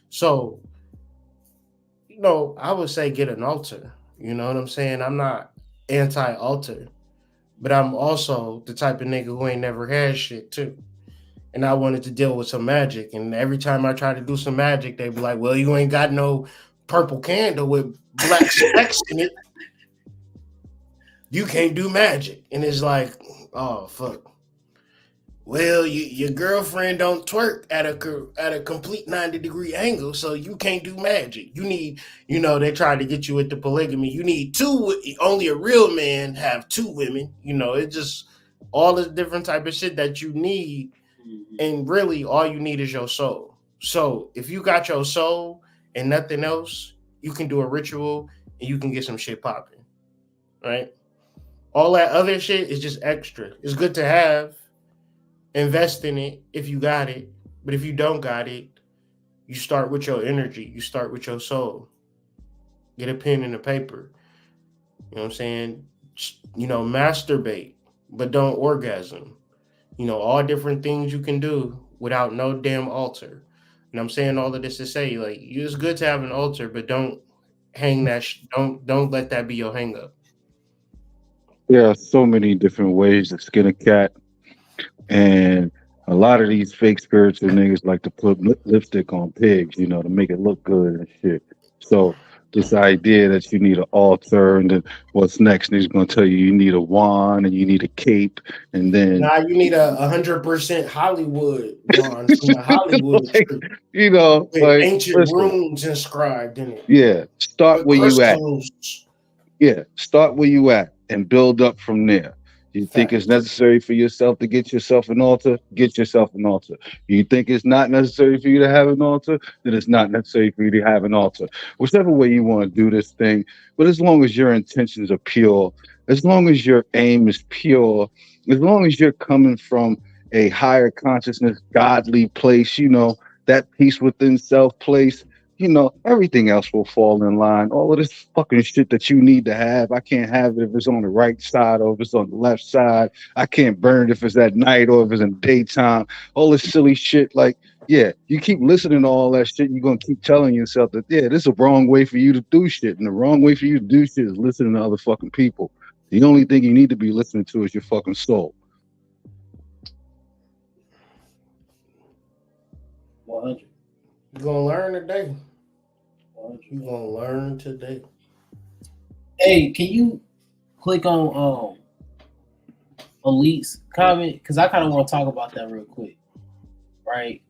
So, I would say get an altar. You know what I'm saying? I'm not anti-altar, but I'm also the type of nigga who ain't never had shit too. And I wanted to deal with some magic. And every time I try to do some magic, they be like, well, you ain't got no purple candle with black specks in it. You can't do magic. And it's like, oh, fuck. Well, your girlfriend don't twerk at a complete 90-degree angle, so you can't do magic. You need, they try to get you into polygamy. You need two. Only a real man have two women. It's just all the different type of shit that you need, and really all you need is your soul. So if you got your soul and nothing else, you can do a ritual and you can get some shit popping, right? All that other shit is just extra. It's good to have. Invest in it if you got it, but if you don't got it, you start with your energy. You start with your soul. Get a pen and a paper. You know what I'm saying? Masturbate, but don't orgasm. All different things you can do without no damn altar. And I'm saying all of this to say, like, it's good to have an altar, but don't hang that. Don't let that be your hang up. There are so many different ways to skin a cat. And a lot of these fake spiritual niggas like to put lipstick on pigs, to make it look good and shit. So this idea that you need an altar and then what's next? And he's going to tell you need a wand and you need a cape. And then you need 100% Hollywood wand from the Hollywood like, ancient runes inscribed in it. Yeah. Start where you at. Yeah. Start where you at and build up from there. You think it's necessary for yourself to get yourself an altar? Get yourself an altar. You think it's not necessary for you to have an altar? Then it's not necessary for you to have an altar. Whichever way you want to do this thing, but as long as your intentions are pure, as long as your aim is pure, as long as you're coming from a higher consciousness, godly place, that peace within self place, everything else will fall in line. All of this fucking shit that you need to have, I can't have it if it's on the right side or if it's on the left side. I can't burn it if it's at night or if it's in daytime. All this silly shit. Like, yeah, you keep listening to all that shit, you're going to keep telling yourself that, yeah, this is a wrong way for you to do shit. And the wrong way for you to do shit is listening to other fucking people. The only thing you need to be listening to is your fucking soul. 100. You're going to learn today. You're going to learn today. Hey, can you click on Elite's comment because I kind of want to talk about that real quick, right?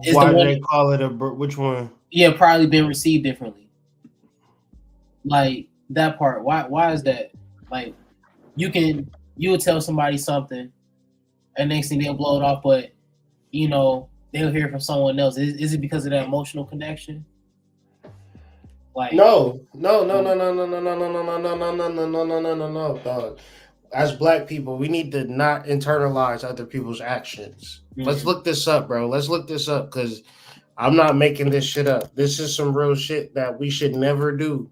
Is Why the do one- they call it which one? Yeah, probably been received differently. Like that part. Why is that? Like you would tell somebody something, and next thing they'll blow it off, but you know they'll hear it from someone else. Is it because of that emotional connection? Like No, dog. As black people, we need to not internalize other people's actions. Let's look this up, bro. Let's look this up because I'm not making this shit up. This is some real shit that we should never do.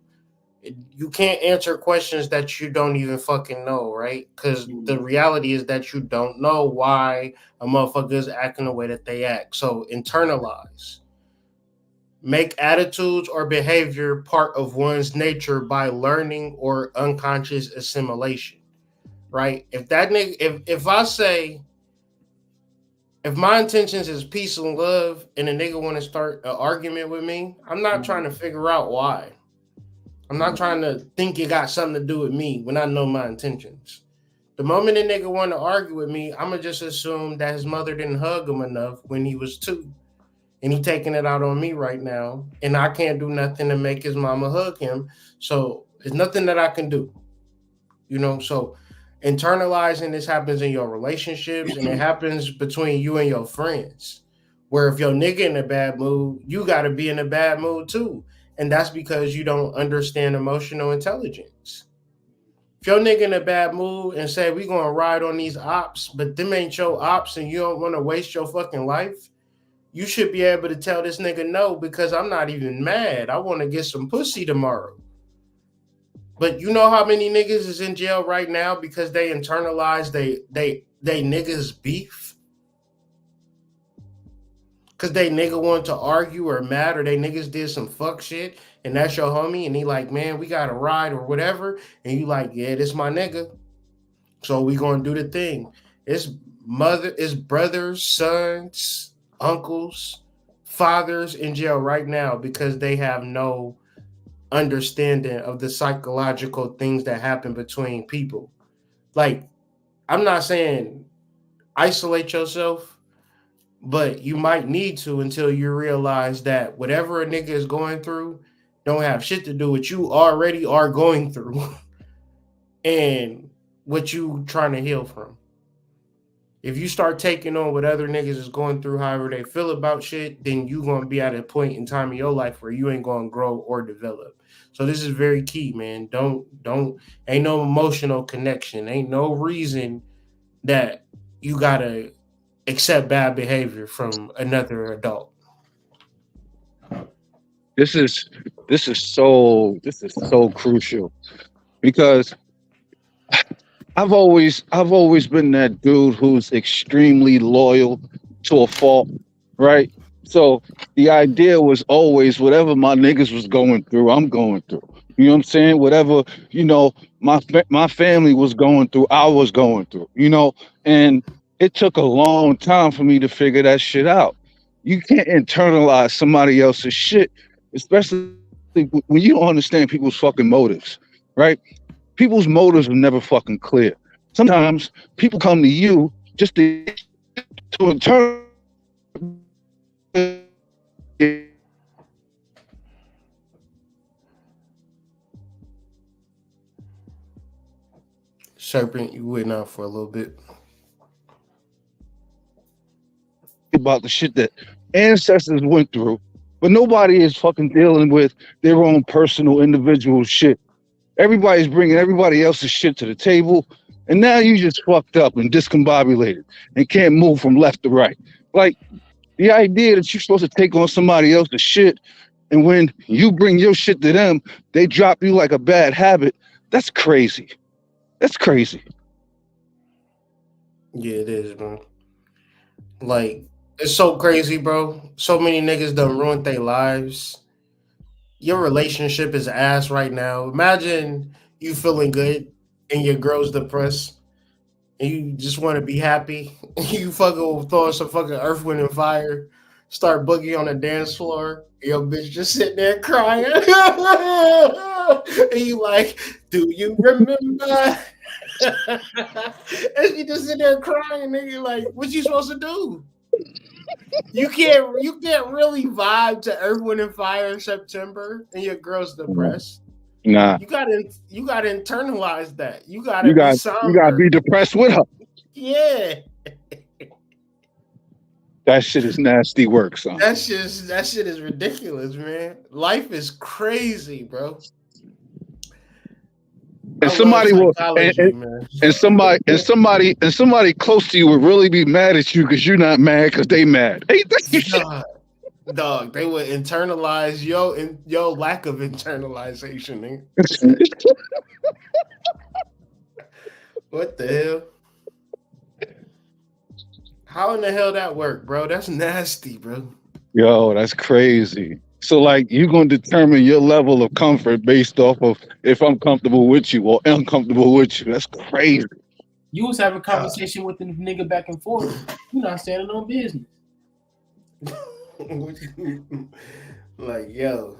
You can't answer questions that you don't even fucking know, right? Because the reality is that you don't know why a motherfucker is acting the way that they act. So internalize. Make attitudes or behavior part of one's nature by learning or unconscious assimilation, right? If that nigga, if I say, if my intentions is peace and love and a nigga want to start an argument with me, I'm not trying to figure out why. I'm not trying to think it got something to do with me when I know my intentions. The moment a nigga want to argue with me, I'm going to just assume that his mother didn't hug him enough when he was 2. And he taking it out on me right now. And I can't do nothing to make his mama hug him. So there's nothing that I can do. You know, so internalizing this happens in your relationships and it happens between you and your friends. Where if your nigga in a bad mood, you got to be in a bad mood too. And that's because you don't understand emotional intelligence. If your nigga in a bad mood and say, we going to ride on these ops, but them ain't your ops and you don't want to waste your fucking life, you should be able to tell this nigga no because I'm not even mad. I want to get some pussy tomorrow. But you know how many niggas is in jail right now because they internalize they niggas beef? Because they nigga want to argue or mad or they niggas did some fuck shit and that's your homie and he like, man, we got to ride or whatever. And you like, yeah, this my nigga. So we going to do the thing. It's brothers, sons, uncles, fathers in jail right now because they have no understanding of the psychological things that happen between people. Like, I'm not saying isolate yourself, but you might need to until you realize that whatever a nigga is going through don't have shit to do with you already are going through and what you trying to heal from. If you start taking on what other niggas is going through, however they feel about shit, then you going to be at a point in time in your life where you ain't going to grow or develop. So this is very key, man. Ain't no emotional connection. Ain't no reason that you got to accept bad behavior from another adult. This is so crucial because I've always been that dude who's extremely loyal to a fault, right? So the idea was always whatever my niggas was going through, I'm going through. You know what I'm saying? Whatever, you know, my family was going through, I was going through, you know, and it took a long time for me to figure that shit out. You can't internalize somebody else's shit, especially when you don't understand people's fucking motives, right? People's motives are never fucking clear. Sometimes people come to you just to internalize. Serpent, you went out for a little bit. About the shit that ancestors went through, but nobody is fucking dealing with their own personal individual shit. Everybody's bringing everybody else's shit to the table, and now you just fucked up and discombobulated and can't move from left to right. Like, the idea that you're supposed to take on somebody else's shit, and when you bring your shit to them, they drop you like a bad habit. That's crazy. That's crazy. Yeah, it is, man. Like, it's so crazy, bro. So many niggas done ruined their lives. Your relationship is ass right now. Imagine you feeling good and your girl's depressed and you just want to be happy. You fucking throw some fucking Earth, Wind, and Fire, start boogie on the dance floor. Your bitch just sitting there crying. And you like, do you remember? And she just sit there crying, and you're like, what you supposed to do? You can't really vibe to Earth, Wind, and Fire in September, and your girl's depressed. Nah. You gotta internalize that. You gotta be depressed with her. Yeah. That shit is nasty work, son. That shit is ridiculous, man. Life is crazy, bro. And somebody close to you would really be mad at you because you're not mad because they mad. Dog, they would internalize your lack of internalization. What the hell? How in the hell that work, bro? That's nasty, bro. Yo, that's crazy. So, like, you're going to determine your level of comfort based off of if I'm comfortable with you or uncomfortable with you. That's crazy. You was having a conversation with the nigga back and forth. You're not standing on business. Like, yo,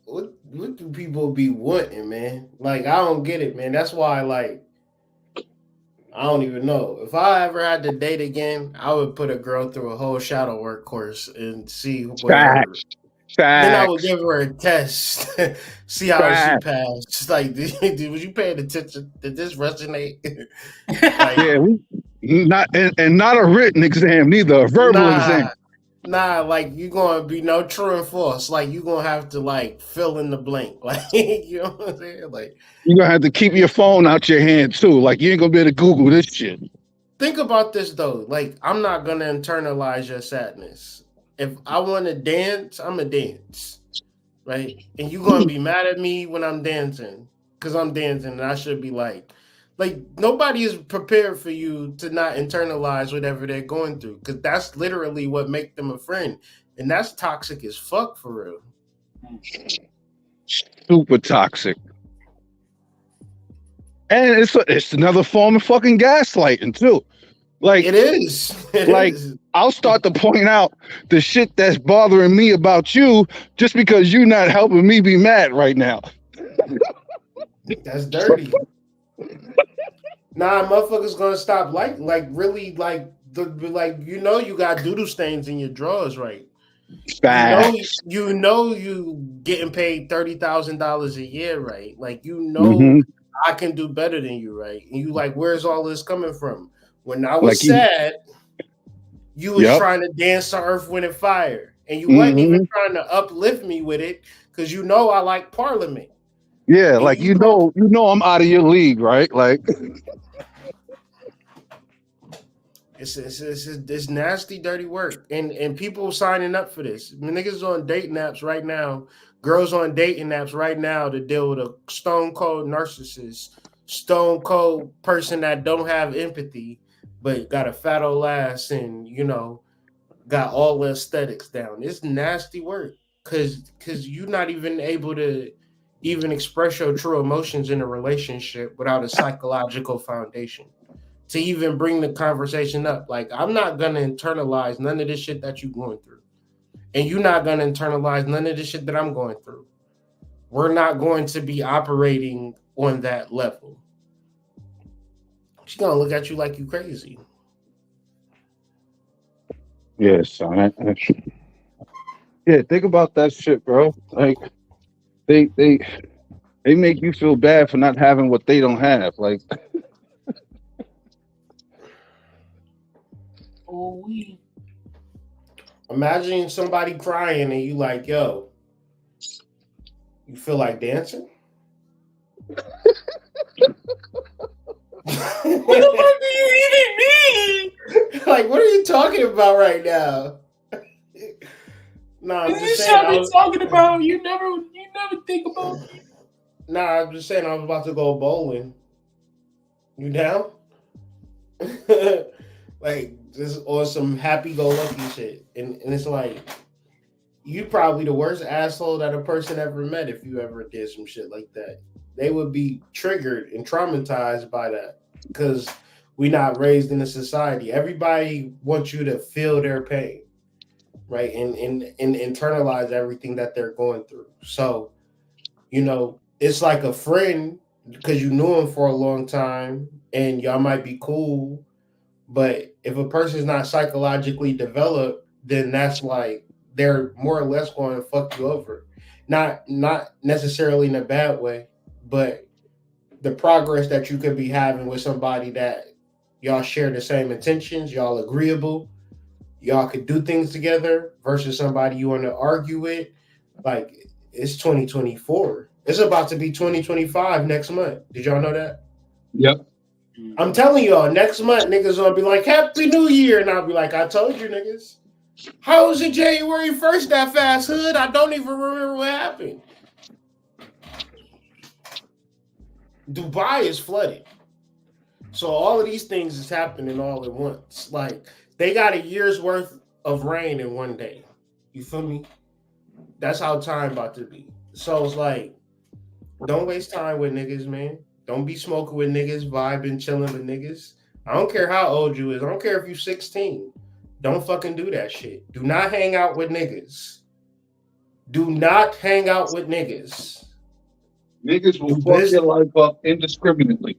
what do people be wanting, man? Like, I don't get it, man. That's why, like, I don't even know. If I ever had to date again, I would put a girl through a whole shadow work course and see what then I would give her a test, see how she passed. Like, was you paying attention? Did this resonate? Not a written exam, neither a verbal exam. Nah, like you gonna be no true and false. Like you gonna have to like fill in the blank. Like you know what I'm saying? Like you're gonna have to keep your phone out your hand too. Like you ain't gonna be able to Google this shit. Think about this though. Like I'm not gonna internalize your sadness. If I want to dance, I'm a dance, right? And you gonna be mad at me when I'm dancing because I'm dancing, and I should be like nobody is prepared for you to not internalize whatever they're going through because that's literally what makes them a friend, and that's toxic as fuck for real. Super toxic, and it's another form of fucking gaslighting too. Like it is. I'll start to point out the shit that's bothering me about you just because you're not helping me be mad right now. That's dirty. Nah, motherfuckers gonna stop really you got doodle stains in your drawers, right? You know you getting paid $30,000 a year, right? Like I can do better than you, right? And you like, where's all this coming from? When I was sad, you was trying to dance to Earth, Wind, and Fire. And you wasn't even trying to uplift me with it because you know I like Parliament. Yeah, and like you know I'm out of your league, right? Like it's nasty, dirty work. And people signing up for this. Niggas on dating apps right now, girls on dating apps right now to deal with a stone cold narcissist, stone cold person that don't have empathy. But got a fat old ass and, got all the aesthetics down. It's nasty work because you're not even able to even express your true emotions in a relationship without a psychological foundation to even bring the conversation up. Like, I'm not going to internalize none of this shit that you're going through. And you're not going to internalize none of the shit that I'm going through. We're not going to be operating on that level. She's gonna look at you like you crazy. Yes, son. Yeah, think about that shit, bro. Like they make you feel bad for not having what they don't have. Like imagine somebody crying and you like, yo, you feel like dancing? What the fuck do you even mean? Like, what are you talking about right now? Nah, I'm just saying. Talking about you never think about. Nah, I'm just saying I was about to go bowling. You down? Like just or some happy-go-lucky shit, and it's like you probably the worst asshole that a person ever met if you ever did some shit like that. They would be triggered and traumatized by that because we're not raised in a society. Everybody wants you to feel their pain, right? And internalize everything that they're going through. So, it's like a friend because you knew him for a long time and y'all might be cool. But if a person's not psychologically developed, then that's like they're more or less going to fuck you over. Not necessarily in a bad way, but the progress that you could be having with somebody that y'all share the same intentions, y'all agreeable, y'all could do things together versus somebody you want to argue with. Like it's 2024. It's about to be 2025 next month. Did y'all know that? Yep. I'm telling y'all, next month niggas gonna be like, Happy New Year. And I'll be like, I told you niggas. How was it January 1st that fast, hood? I don't even remember what happened. Dubai is flooded. So all of these things is happening all at once. Like they got a year's worth of rain in one day. You feel me? That's how time about to be. So it's like, don't waste time with niggas, man. Don't be smoking with niggas, vibing, chilling with niggas. I don't care how old you is. I don't care if you're 16. Don't fucking do that shit. Do not hang out with niggas. Do not hang out with niggas. Niggas will fuck your life up indiscriminately.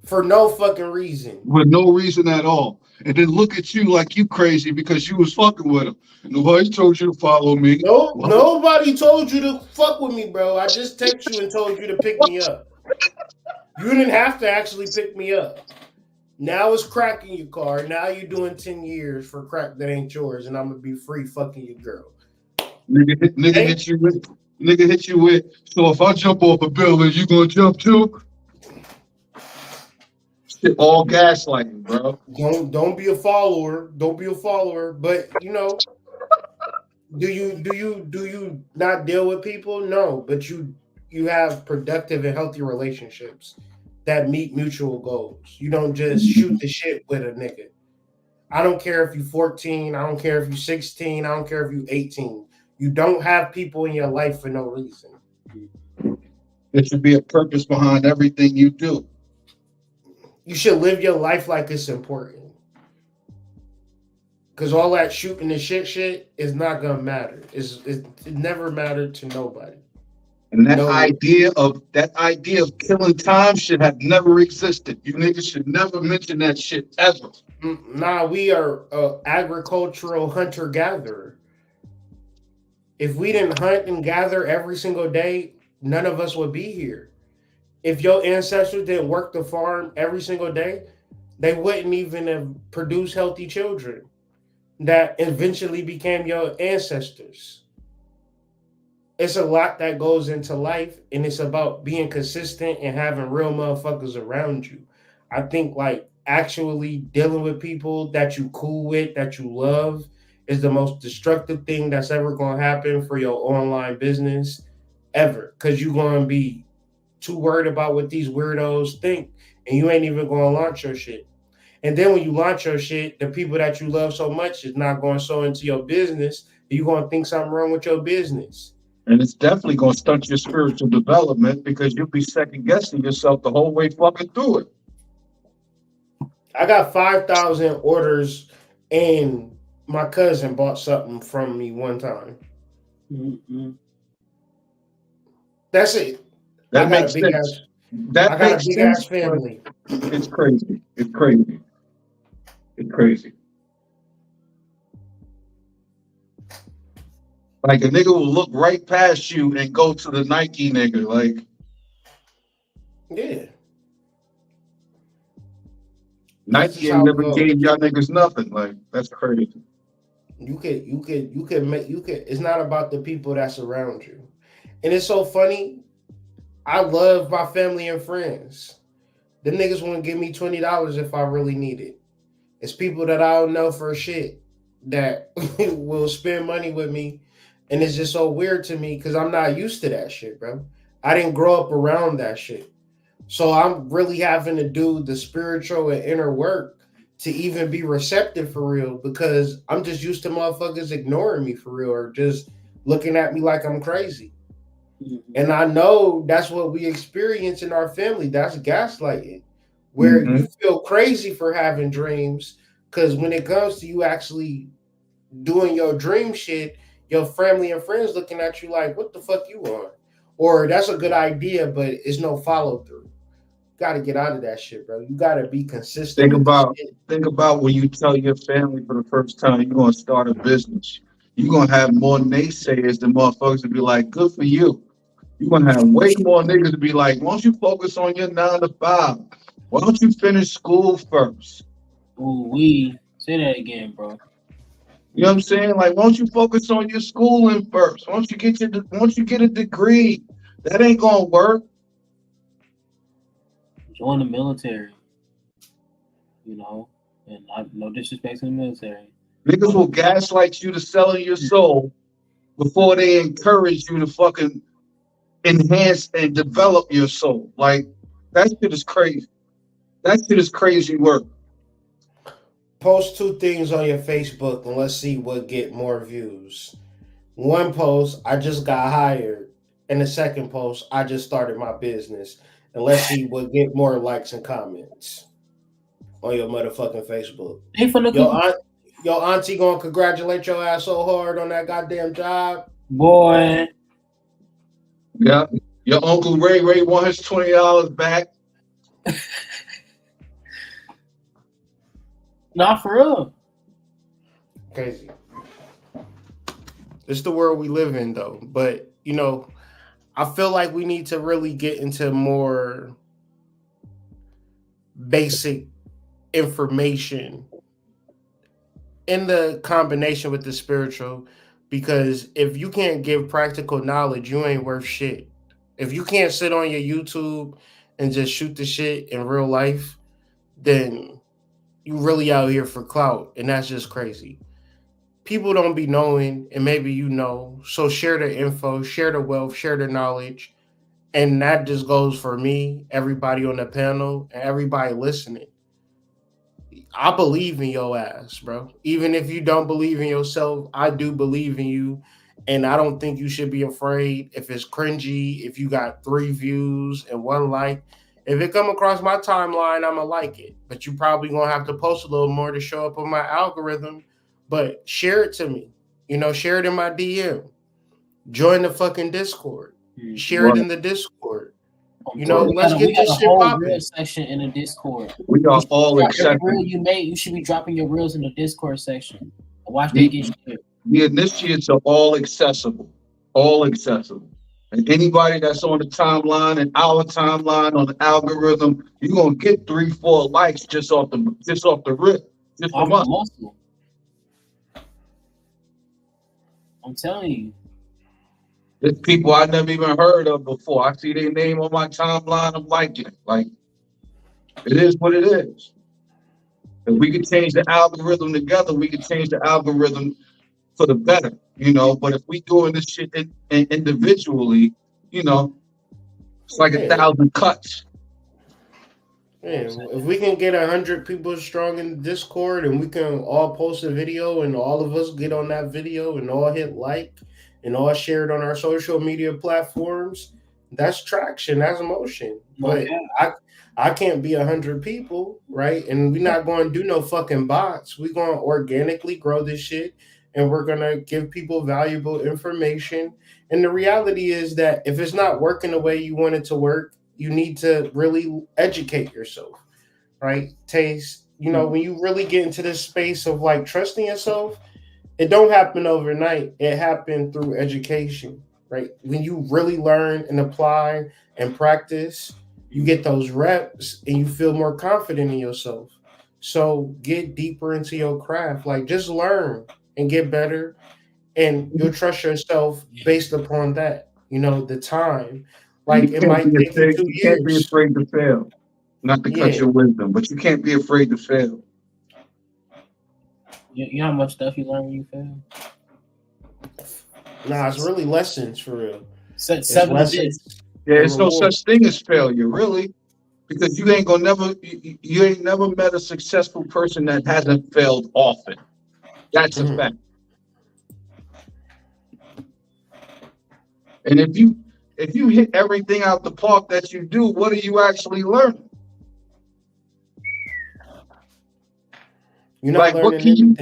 For no fucking reason. For no reason at all. And then look at you like you crazy because you was fucking with him. Nobody told you to follow me. No, nobody told you to fuck with me, bro. I just texted you and told you to pick me up. You didn't have to actually pick me up. Now it's crack in your car. Now you're doing 10 years for crack that ain't yours, and I'm gonna be free fucking your girl. Nigga hit you with. So if I jump off a building, you gonna jump too? Shit, all gaslighting, bro. Don't be a follower. Don't be a follower. But you know, do you not deal with people? No, but you have productive and healthy relationships that meet mutual goals. You don't just shoot the shit with a nigga. I don't care if you're 14. I don't care if you're 16. I don't care if you're 18. You don't have people in your life for no reason. There should be a purpose behind everything you do. You should live your life like it's important. Because all that shooting the shit is not gonna matter. It never mattered to nobody. And that idea of killing time should have never existed. You niggas should never mention that shit ever. Nah, we are agricultural hunter-gatherer. If we didn't hunt and gather every single day, none of us would be here. If your ancestors didn't work the farm every single day, they wouldn't even have produced healthy children that eventually became your ancestors. It's a lot that goes into life, and it's about being consistent and having real motherfuckers around you. I think like actually dealing with people that you cool with, that you love, is the most destructive thing that's ever going to happen for your online business ever. Because you're going to be too worried about what these weirdos think, and you ain't even going to launch your shit. And then when you launch your shit, the people that you love so much is not going to sow into your business. You're going to think something wrong with your business. And it's definitely going to stunt your spiritual development because you'll be second guessing yourself the whole way fucking through it. I got 5,000 orders, and my cousin bought something from me one time. Mm-hmm. That's it. That makes sense. That makes sense. Family. It's crazy. It's crazy. It's crazy. Like a nigga will look right past you and go to the Nike nigga. Like, yeah. Nike ain't never gave y'all niggas nothing. Like, that's crazy. You could make it's not about the people that's around you. And it's so funny. I love my family and friends. The niggas want to give me $20 if I really need it. It's people that I don't know for shit that will spend money with me. And it's just so weird to me because I'm not used to that shit, bro. I didn't grow up around that shit. So I'm really having to do the spiritual and inner work to even be receptive for real because I'm just used to motherfuckers ignoring me for real or just looking at me like I'm crazy. Mm-hmm. And I know that's what we experience in our family. That's gaslighting, where you feel crazy for having dreams because when it comes to you actually doing your dream shit, your family and friends looking at you like, what the fuck you on? or that's a good idea, but it's no follow through. Got to get out of that shit, bro. You got to be consistent. Think about when you tell your family for the first time you're gonna start a business. You're gonna have more naysayers than motherfuckers to be like, good for you. You're gonna have way more niggas to be like, why don't you focus on your 9 to 5? Why don't you finish school first? Ooh, say that again, bro. You know what I'm saying? Like, why don't you focus on your schooling first? Why don't you get a degree? That ain't gonna work. Join the military. You know, and no disrespect to the military. Niggas will gaslight you to selling your soul before they encourage you to fucking enhance and develop your soul. Like, that shit is crazy. That shit is crazy work. Post 2 things on your Facebook and let's see what get more views. One post, I just got hired. And the second post, I just started my business. And let's see what get more likes and comments on your motherfucking Facebook. Your auntie gonna congratulate your ass so hard on that goddamn job. Boy. Yeah. Your Uncle Ray won his $20 back. Not for real. Crazy. It's the world we live in, though. But, you know, I feel like we need to really get into more basic information in the combination with the spiritual, because if you can't give practical knowledge, you ain't worth shit. If you can't sit on your YouTube and just shoot the shit in real life, then you really out here for clout, and that's just crazy. People don't be knowing, and maybe you know, so share the info, share the wealth, share the knowledge, and that just goes for me, everybody on the panel, and everybody listening. I believe in your ass, bro. Even if you don't believe in yourself, I do believe in you. And I don't think you should be afraid if it's cringy, if you got 3 views and 1 like. If it come across my timeline, I'ma like it. But you probably gonna have to post a little more to show up on my algorithm. But share it to me. You know, share it in my DM. Join the fucking Discord. Share it in the Discord. You know, let's get this shit popping. Reel section in the Discord. We are all accepted. Reel you made, you should be dropping your reels in the Discord section. Watch they get shared. The initiates are all accessible. All accessible. And anybody that's on the timeline and our timeline on the algorithm, you're gonna get 3-4 likes just off the rip. Just from us. I'm telling you. There's people I never even heard of before. I see their name on my timeline. I'm liking it. Like, it is what it is. If we could change the algorithm together, we could change the algorithm for the better, you know. But if we doing this shit individually, you know, it's like 1,000 cuts. Yeah, if we can get 100 people strong in Discord and we can all post a video and all of us get on that video and all hit like and all share it on our social media platforms, that's traction, that's motion. But I can't be 100 people, right? And we're not going to do no fucking bots. We're going to organically grow this shit, and we're going to give people valuable information. And the reality is that if it's not working the way you want it to work, you need to really educate yourself, right? Taste, you know, when you really get into this space of like trusting yourself, it don't happen overnight. It happened through education, right? When you really learn and apply and practice, you get those reps and you feel more confident in yourself. So get deeper into your craft. Like, just learn and get better, and you'll trust yourself based upon that. You know, the time. Like, it might take you 2 years. You can't be afraid to fail. Not to cut your wisdom, but you can't be afraid to fail. You know how much stuff you learn when you fail? Nah, it's really lessons for real. Seven lessons. Yeah, there's no such thing as failure, really, because you ain't never met a successful person that hasn't failed often. That's a fact. And if you hit everything out the park that you do, what are you actually learning? You're not learning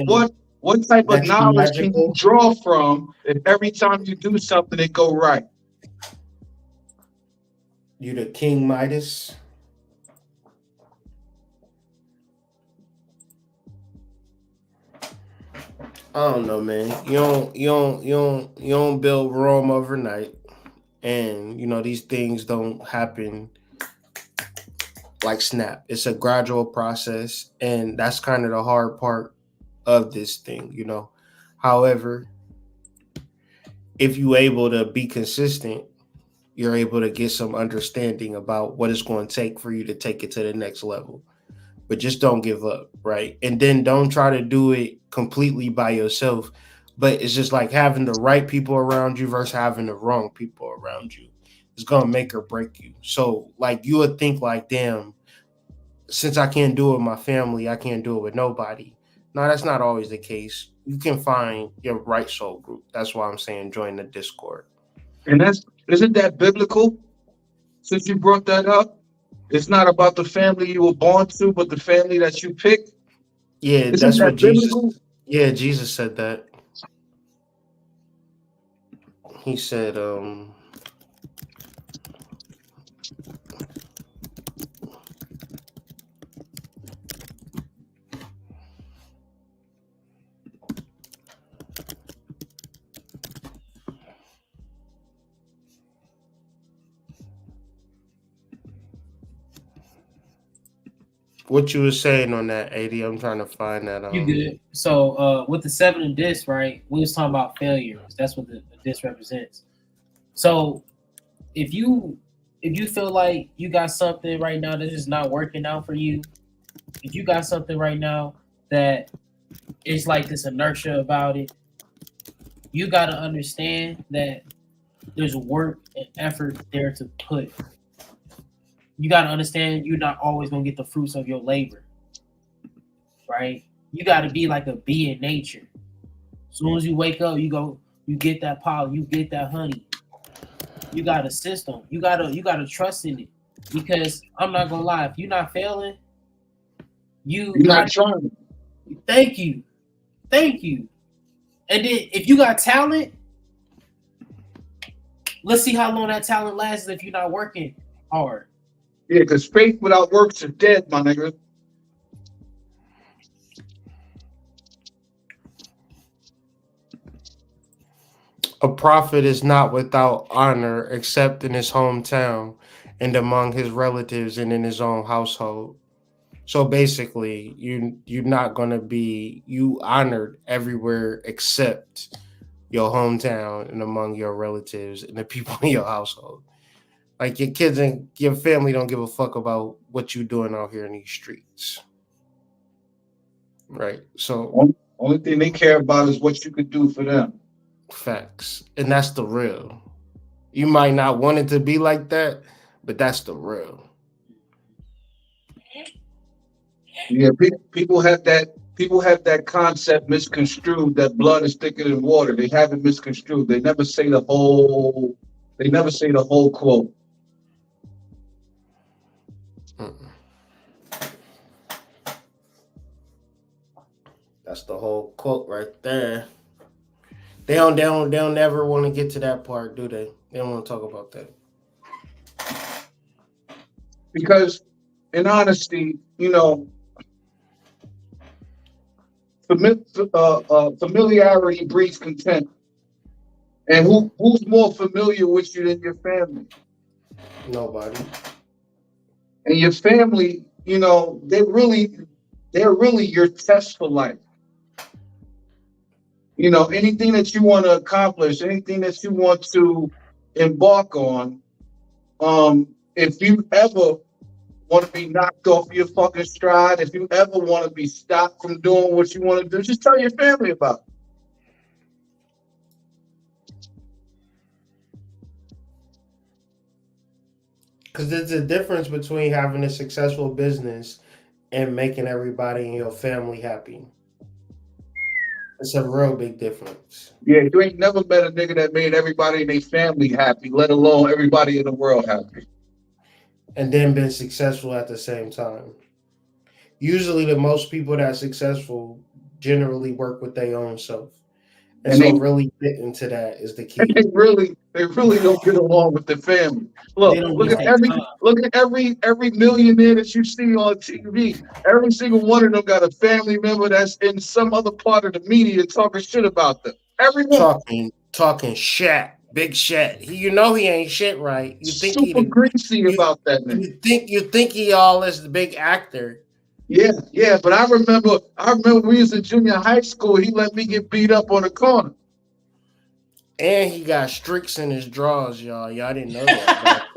what type of knowledge can you draw from if every time you do something it go right? You the King Midas. I don't know, man. You don't build Rome overnight, and these things don't happen like snap. It's a gradual process, and that's kind of the hard part of this thing. However, if you're able to be consistent, you're able to get some understanding about what it's going to take for you to take it to the next level. But just don't give up, right? And then don't try to do it completely by yourself. But it's just like having the right people around you versus having the wrong people around you. It's going to make or break you. So, like, you would think like, damn, since I can't do it with my family, I can't do it with nobody. No, that's not always the case. You can find your right soul group. That's why I'm saying join the Discord. And isn't that biblical? Since you brought that up, it's not about the family you were born to, but the family that you picked. Yeah, Isn't that's that what Jesus. biblical? Yeah, Jesus said that. He said, what you were saying on that, AD. I'm trying to find that. You good? So with the 7 and disc, right? We was talking about failures. That's what the disc represents. So if you feel like you got something right now that is not working out for you, if you got something right now that is like this inertia about it, you got to understand that there's work and effort there to put. You got to understand you're not always going to get the fruits of your labor, right? You got to be like a bee in nature. As soon as you wake up, you get that pollen, you get that honey. You got a system. You got to trust in it, because I'm not going to lie, if you're not failing, you're not trying. Thank you. And then if you got talent, let's see how long that talent lasts if you're not working hard. Yeah, because faith without works is dead, my nigga. A prophet is not without honor except in his hometown and among his relatives and in his own household. So basically, you're not going to be honored everywhere except your hometown and among your relatives and the people in your household. Like, your kids and your family don't give a fuck about what you're doing out here in these streets. Right? So only thing they care about is what you could do for them. Facts. And that's the real. You might not want it to be like that, but that's the real. Yeah, people have that concept misconstrued that blood is thicker than water. They have it misconstrued. They never say the whole quote. That's the whole quote right there. They don't never want to get to that part, do they? They don't want to talk about that. Because in honesty, familiarity breeds contempt. And who's more familiar with you than your family? Nobody. And your family, they're really your test for life. Anything that you want to accomplish, anything that you want to embark on, if you ever want to be knocked off your fucking stride, if you ever want to be stopped from doing what you want to do, just tell your family about it. Because there's a difference between having a successful business and making everybody in your family happy. It's a real big difference. Yeah, you ain't never met a nigga that made everybody in their family happy, let alone everybody in the world happy. And then been successful at the same time. Usually the most people that are successful generally work with their own self. And so really fit into that is the key. And they really don't get along with the family. Look at every millionaire that you see on TV. Every single one of them got a family member that's in some other part of the media talking shit about them. Everyone talking shit. Big shit. He ain't shit, right? You think super greasy about that man. You think he all is the big actor. Yeah. But I remember we was in junior high school. He let me get beat up on the corner. And he got streaks in his drawers, y'all. Y'all didn't know that.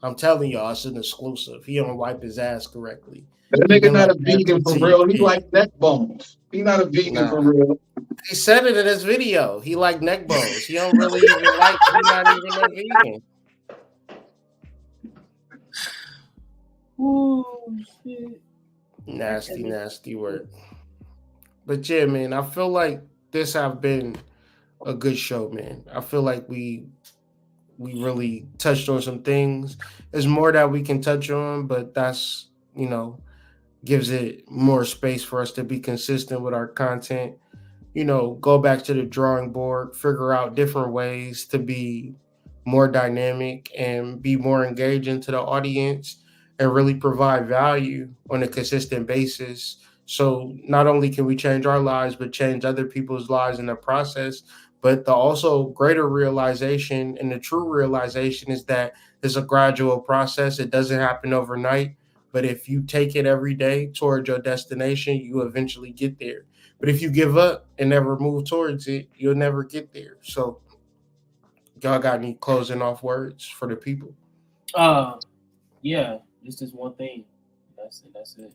I'm telling y'all, it's an exclusive. He don't wipe his ass correctly. That nigga not a vegan for real. He like neck bones. He not a vegan for real. He said it in his video. He like neck bones. He don't really even like. He's not even a vegan. Oh shit! Nasty word. But yeah, man, I feel like this have been a good show, man. I feel like we really touched on some things. There's more that we can touch on, but that's gives it more space for us to be consistent with our content. Go back to the drawing board, figure out different ways to be more dynamic and be more engaging to the audience and really provide value on a consistent basis. So not only can we change our lives, but change other people's lives in the process. But the also greater realization and the true realization is that it's a gradual process. It doesn't happen overnight. But if you take it every day towards your destination, you eventually get there. But if you give up and never move towards it, you'll never get there. So y'all got any closing off words for the people? Yeah, this is one thing. That's it.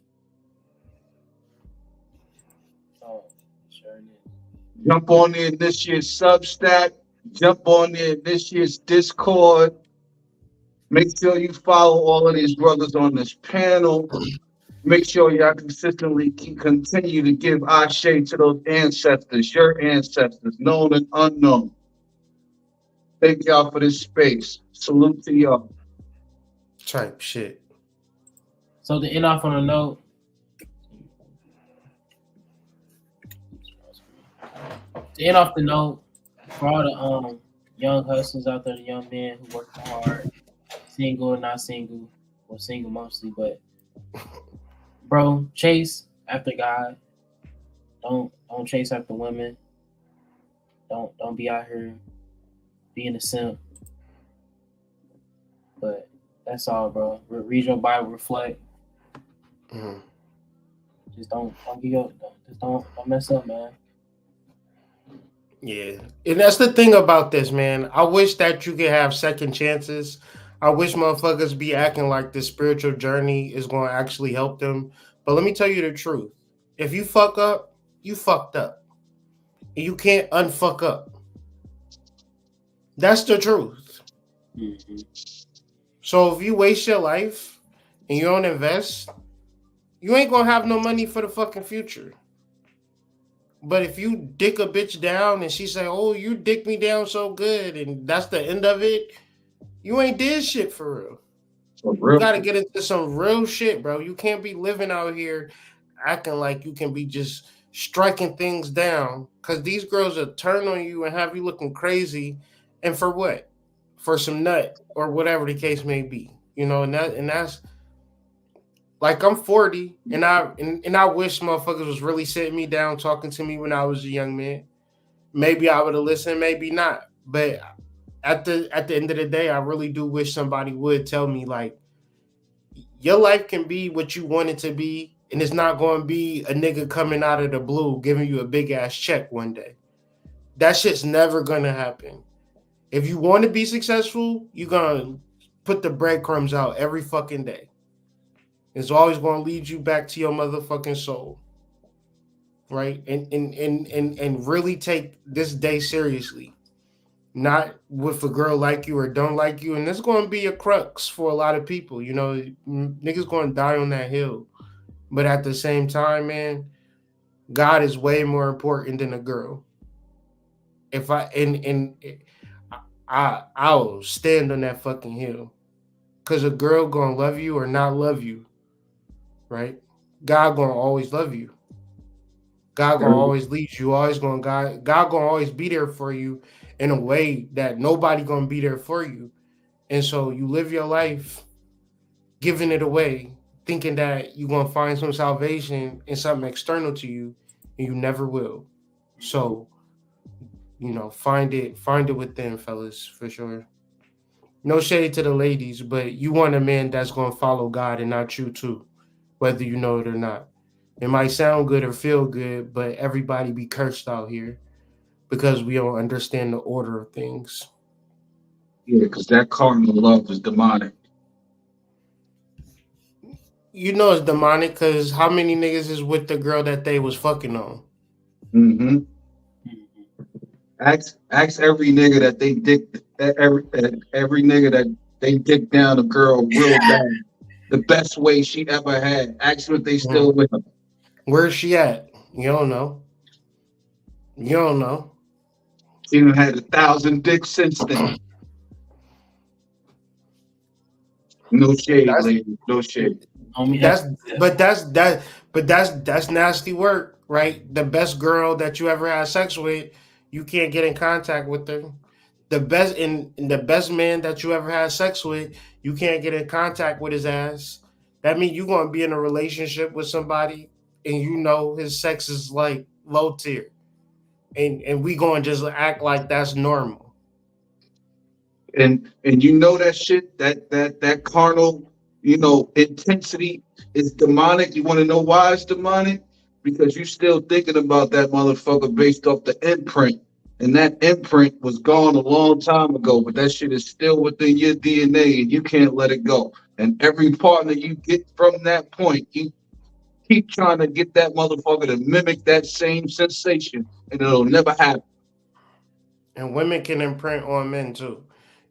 Oh, sure it is. Jump on there this year's Substack. Jump on there this year's Discord. Make sure you follow all of these brothers on this panel. Make sure y'all consistently continue to give ashe to those ancestors, your ancestors, known and unknown. Thank y'all for this space. Salute to y'all. Type shit. So to end off on a note, for all the young hustlers out there, the young men who work hard, single or not single, or single mostly, but bro, chase after God. Don't chase after women. Don't be out here being a simp. But that's all, bro. Read your Bible, reflect. Mm-hmm. Just don't mess up, man. Yeah, and that's the thing about this, man. I wish that you could have second chances. I wish motherfuckers be acting like this spiritual journey is going to actually help them. But let me tell you the truth. If you fuck up, you fucked up. And you can't unfuck up. That's the truth. Mm-hmm. So if you waste your life and you don't invest, you ain't going to have no money for the fucking future. But if you dick a bitch down and she say, oh, you dick me down so good, and that's the end of it, you ain't did shit for real. You got to get into some real shit, bro. You can't be living out here acting like you can be just striking things down, because these girls will turn on you and have you looking crazy. And for what? For some nut or whatever the case may be. And that's like, I'm 40 and I wish motherfuckers was really sitting me down talking to me when I was a young man. Maybe I would have listened, maybe not. But at the end of the day, I really do wish somebody would tell me, like, your life can be what you want it to be, and it's not going to be a nigga coming out of the blue giving you a big ass check one day. That shit's never going to happen. If you want to be successful, you're going to put the breadcrumbs out every fucking day. It's always going to lead you back to your motherfucking soul. Right? And really take this day seriously. Not with a girl like you or don't like you. And it's going to be a crux for a lot of people. Niggas going to die on that hill. But at the same time, man, God is way more important than a girl. I'll stand on that fucking hill. Because a girl going to love you or not love you. Right? God going to always love you. God gonna always lead you. Always gonna God gonna always be there for you in a way that nobody gonna be there for you. And so you live your life giving it away, thinking that you're gonna find some salvation in something external to you, and you never will. So, find it within, fellas, for sure. No shade to the ladies, but you want a man that's gonna follow God and not you too, whether you know it or not. It might sound good or feel good, but everybody be cursed out here because we don't understand the order of things. Yeah, because that cardinal love is demonic. You know it's demonic because how many niggas is with the girl that they was fucking on? Mm-hmm. Ask every nigga that they dick every nigga that they dick down a girl real bad, the best way she ever had. Ask if they still with her. Where's she at? You don't know. You don't know. She done had 1,000 dicks since then. No shade, lady. No shade. That's nasty work, right? The best girl that you ever had sex with, you can't get in contact with her. The best man that you ever had sex with, you can't get in contact with his ass. That means you're gonna be in a relationship with somebody and you know his sex is like low tier. And we gonna just act like that's normal. And you know that shit, that carnal, intensity is demonic. You want to know why it's demonic? Because you still thinking about that motherfucker based off the imprint. And that imprint was gone a long time ago, but that shit is still within your DNA and you can't let it go. And every partner you get from that point, you keep trying to get that motherfucker to mimic that same sensation, and it'll never happen. And women can imprint on men too.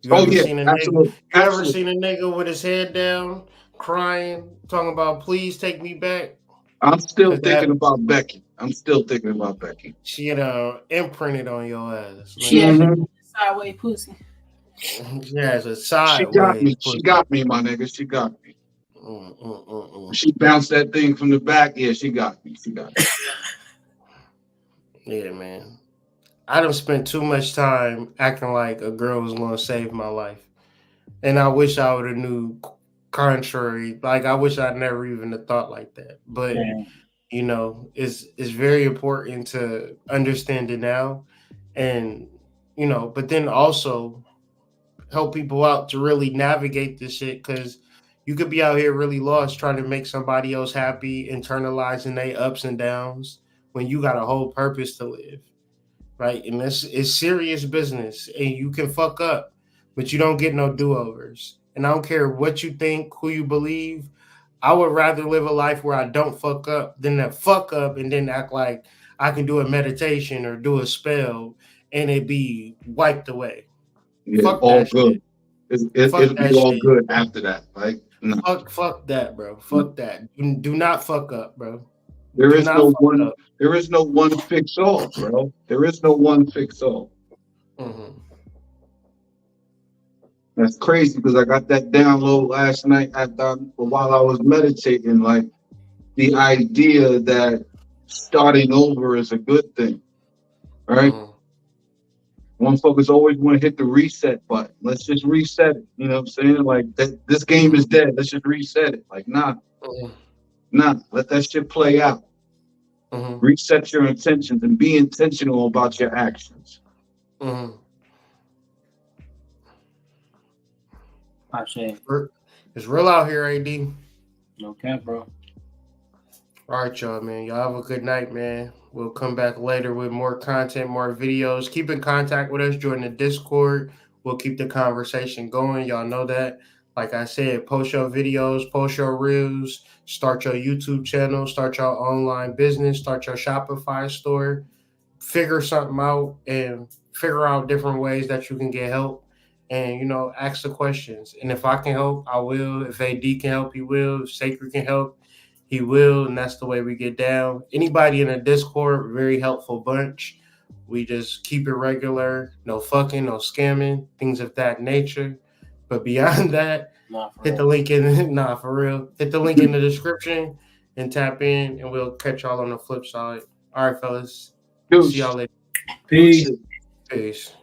Absolutely. Ever seen a nigga with his head down, crying, talking about please take me back? I'm still thinking about Becky. She imprinted on your ass. She has a sideways pussy. She has a sideways pussy. She got me, my nigga. She got me. She bounced that thing from the back. Yeah, she got me. Yeah, man. I done spent too much time acting like a girl was going to save my life. And I wish I would have knew contrary. Like, I wish I'd never even have thought like that. But, it's very important to understand it now. And, but then also help people out to really navigate this shit, because you could be out here really lost trying to make somebody else happy, internalizing their ups and downs when you got a whole purpose to live, right? And it's serious business, and you can fuck up, but you don't get no do-overs. And I don't care what you think, who you believe. I would rather live a life where I don't fuck up than to fuck up and then act like I can do a meditation or do a spell and it be wiped away. Yeah, fuck all good. It'll be all good after that. Like, no. Fuck that, bro. Fuck that. Do not fuck up, bro. There is no one fix all, bro. There is no one fix all. Mm-hmm. That's crazy because I got that download last night while I was meditating, like the idea that starting over is a good thing, right? Mm-hmm. Motherfuckers always want to hit the reset button. Let's just reset it. You know what I'm saying? Like, this game is dead. Let's just reset it. Like, nah. Let that shit play out. Mm-hmm. Reset your intentions and be intentional about your actions. Mm-hmm. It's real out here, AD. No cap, bro. All right, y'all, man. Y'all have a good night, man. We'll come back later with more content, more videos. Keep in contact with us. Join the Discord. We'll keep the conversation going. Y'all know that. Like I said, post your videos, post your reels, start your YouTube channel, start your online business, start your Shopify store. Figure something out and figure out different ways that you can get help. And, ask the questions. And if I can help, I will. If AD can help, he will. If Sacred can help, he will. And that's the way we get down. Anybody in the Discord, very helpful bunch. We just keep it regular. No fucking, no scamming, things of that nature. But beyond that, hit the link in. For real. Hit the link in the description and tap in. And we'll catch y'all on the flip side. All right, fellas. Deuce. See y'all later. Peace. Peace.